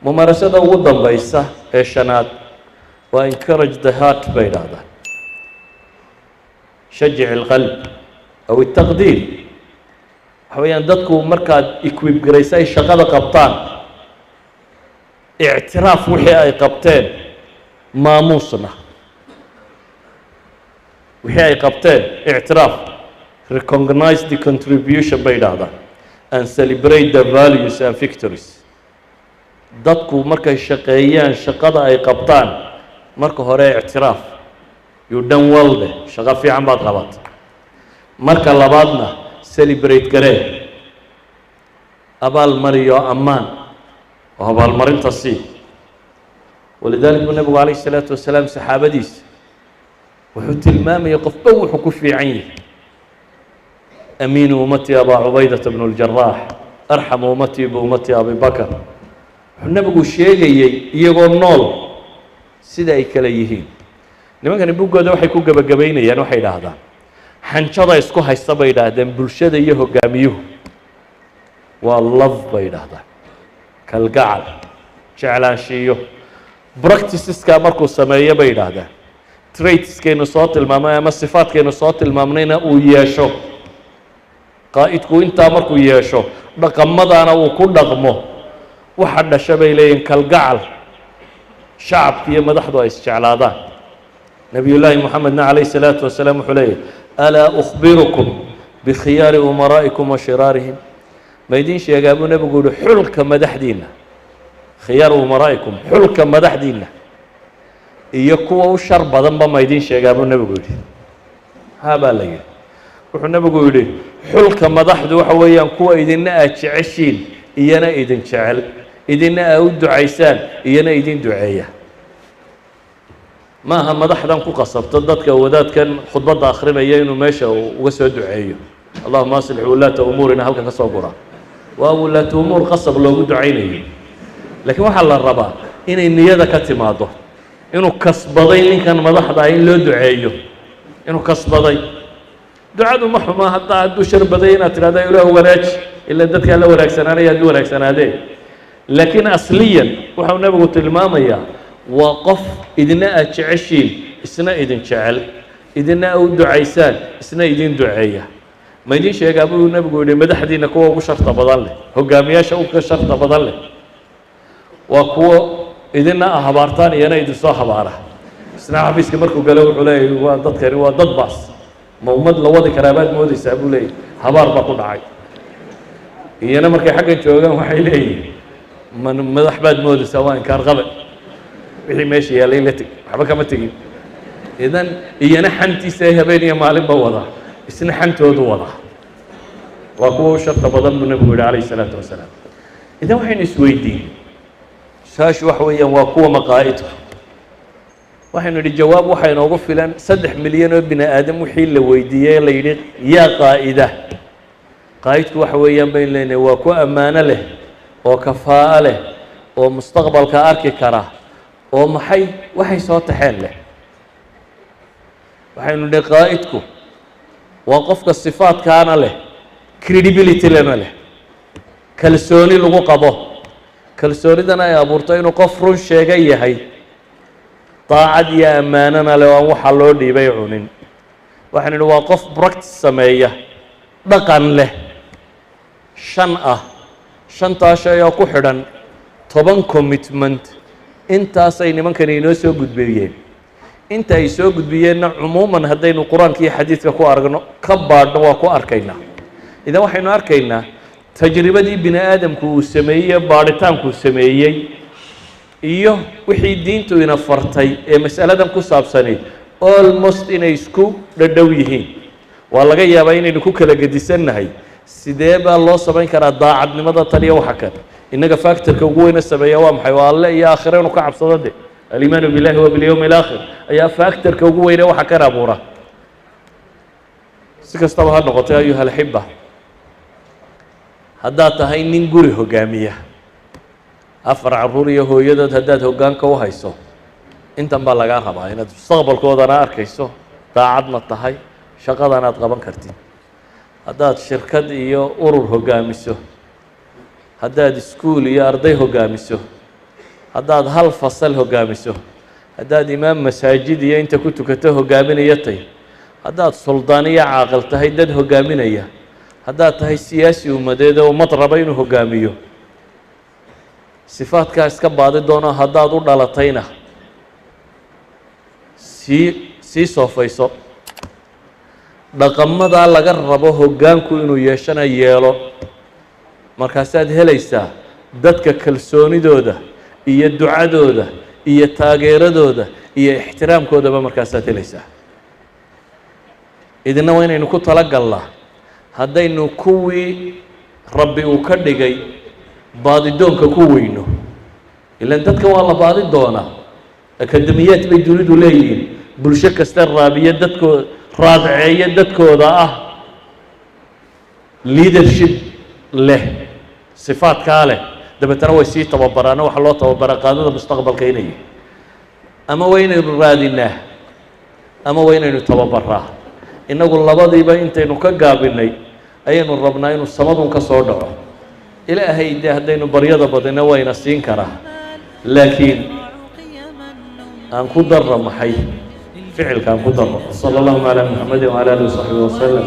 mumaarasada ugu dambaysa ee shanaad waa encourage the heart bay yidhaahdaan, shajic alqalb aw الtaqdiir. waxa weeyaan dadku markaad equip garaysa ay shaqada qabtaan, ictiraaf wixii ay qabteen, maamuusna wixii ay qabteen ictiraaf, recognize the contribution bay yidhaahdaan, and celebrate the values and victories. dadku markay shaqeeyaan shaqada ay qabtaan, marka hore ictiraaf, you done well de, shaqo fiican baad qabat. marka labaadna celebrate garee, abaalmariyo ammaan oo abaalmarinta sii. walidaalika buu nabigu calayhi salaatu wasalaam saxaabadiisa wuxuu tilmaamaya qofba wuxuu ku fiican yahay. amiinu ummatii abaa cubaydata bnu ljaraax, arxamu ummatii biummatii abi bakr. wuxuu nabigu sheegayey iyagoo nool sida ay kale yihiin. nimankani buggooda waxay ku gebagabaynayaan, waxay idhaahdaan xanjada isku haysta bay idhaahdeen bulshada iyo hogaamiyuhu waa love bay idhaahdaan, kalgacal, jeclaanshiiyo. practiceska markuu sameeyo bay idhaahdaan traitskaynu soo tilmaamay ama sifaadkaynu soo tilmaamnayna uu yeesho, qaa'idku intaa markuu yeesho dhaqamadaana uu ku dhaqmo, waxa dhasha bay leeyihin kalgacal, shacabka iyo madaxdu ay isjeclaadaan. nabiyullaahi moxamedna calayhi salaatu wasalaam wuxuu leeyahy alaa ukhbirukum bikhiyaari umaraa'ikum wa shiraarihim. ma idiin sheegaa buu nebigu yihi xulka madaxdiinna, khiyaar umaraa'ikum, xulka madaxdiinna iyo kuwa u shar badanba ma idiin sheegaa buu nebigu yidhi. haa baa la yidhi. wuxuu nebigu yidhi xulka madaxdu waxa weeyaan kuwa idinna aad jeceshiin iyana idin jecel, idinna aad u ducaysaan iyana idin duceeya. ma aha madaxdan ku qasabto dadka wadaadkan khudbadda akhrinaya inuu meesha uga soo duceeyo allahuma aslix wulaata umuurina halkan ka soo gura. waa wulaata umuur qasab loogu ducaynayo, laakiin waxaa la rabaa inay niyada ka timaado, inuu kasbaday ninkan madaxda ah in loo duceeyo, inuu kasbaday. ducadu ma xumaa hadduu shar baday inaad tidhahda ilaah wanaaji, ila dadkaa la wanaagsanaanaya hadduu wanaagsanaadee. laakiin asliyan waxau nebigu tilmaamayaa waa qof idina aad jeceshiin isna idin jecel, idina aad u ducaysaan isna idin duceeya. ma idiin sheegaa buu nebigu yihi madaxdiina kuwa ugu sharta badan leh, hogaamiyaasha uga sharta badan leh waa kuwo idina a habaartaan iyana idinsoo habaara. isna xafiiska markuu galo wuxuu leeyahy waa dadkani waa dad baas, ma ummad la wadi karaa baad moodaysaa buu leeyahy, habaar baa ku dhacay. iyana markay xaggan joogaan waxay leeyihin madax baad moodaysaa, waa inkaar qabe, wixii meesha yaallay la teg, waxba kama tegin. idan iyana xantiisa ay habeen iyo maalinba wadaa, isna xantoodu wadaa. waa kuwa u sharta badan buu nebigu yihi calayhi salaatu wasalaam. idan waxaynu isweydiin saashu waxa weeyaan waa kuwa maqaa'idku. waxaynu idhi jawaab waxaa inoogu filan 3 milyan oo bini aadam wixii la weydiiyey la yidhi yaa qaa'ida. qaa'idku waxa weeyaan baynu leenahay waa ku ammaano leh oo kafaa'o leh oo mustaqbalka arki kara oo waxay soo taxeen leh. waxaynu idhi qaa'idku waa qofka sifaadkaana leh, credibility lena leh, kalsooni lagu qabo, kalsoonidana ay abuurto inuu qof run sheega yahay, daacad iyo ammaanana leh oo aan waxaa loo dhiibay cunin. waxaan idhi waa qof practice sameeya, dhaqan leh, 5 ah, 5taa shay oo ku xidhan 10 commitment. intaasay nimankani inoo soo gudbiyeen. inta ay soo gudbiyeenna cumuuman haddaynu qur-aanka iyo xadiidka ku aragno ka baadhno waa ku arkaynaa. idan waxaynu arkaynaa tajribadii bini aadamku uu sameeyey, baadhitaankuu sameeyey, iyo wixii diintu ina fartay ee mas'aladan ku saabsanayd almost inay isku dhadhow yihiin. waa laga yaabaa inaynu ku kala gedisannahay sidee baa loo samayn karaa daacadnimada tan iyo waxa kan. innaga factorka ugu weyna sameeya waa maxay? waa alle iyo aakhire inu ka cabsado de aliimaanu billahi wa bilyowmi alaakhir ayaa factorka ugu weyne waxa kan abuura. si kastaba ha noqotay ayuha alxiba, haddaad tahay nin guri hogaamiya, 4 carruur iyo hooyadood haddaad hoggaanka u hayso, intan baa lagaa rabaa inaad mustaqbalkoodana arkayso, daacadna tahay, shaqadan aad qaban kartid. haddaad shirkad iyo urur hoggaamiso, haddaad iskuul iyo arday hoggaamiso, haddaad hal fasal hoggaamiso, haddaad imaam masaajid iyo inta ku tukato hoggaaminaya tahay, haddaad suldaan iyo caaqil tahay dad hoggaaminaya, haddaad tahay siyaasi ummadeed oo ummad raba inuu hoggaamiyo, sifaadkaa iska baadi doono. haddaad u dhalatayna sii soofayso. dhaqamadaa laga rabo hoggaanku inuu yeeshana yeelo, markaasaad helaysaa dadka kalsoonidooda iyo ducadooda iyo taageeradooda iyo ixtiraamkoodaba markaasaad helaysaa. idina waa inaynu ku talagalnaa haddaynu kuwii rabbi uu ka dhigay baadidoonka ku weyno. ilaan dadka waa la baadi doonaa, akademiyaad bay dunidu leeyihiin bulsho kasta raabiya dadkooda raadceeya dadkooda ah leadership leh sifaadkaa leh dabeetana way sii tababaraana waxa loo tababaraa qaadada mustaqbalka inay ama waa inaynu raadinaa ama waa inaynu tababaraa innagu labadiiba intaynu ka gaabinay ayaynu rabnaa inuu samadun ka soo dhaco ilaahay dee haddaynu baryada badina wayna siin karaa laakiin aan ku darra maxay ficilkaan ku darro sala allahuma calaa muxamedin wacala alihi wasaxbihi wasalam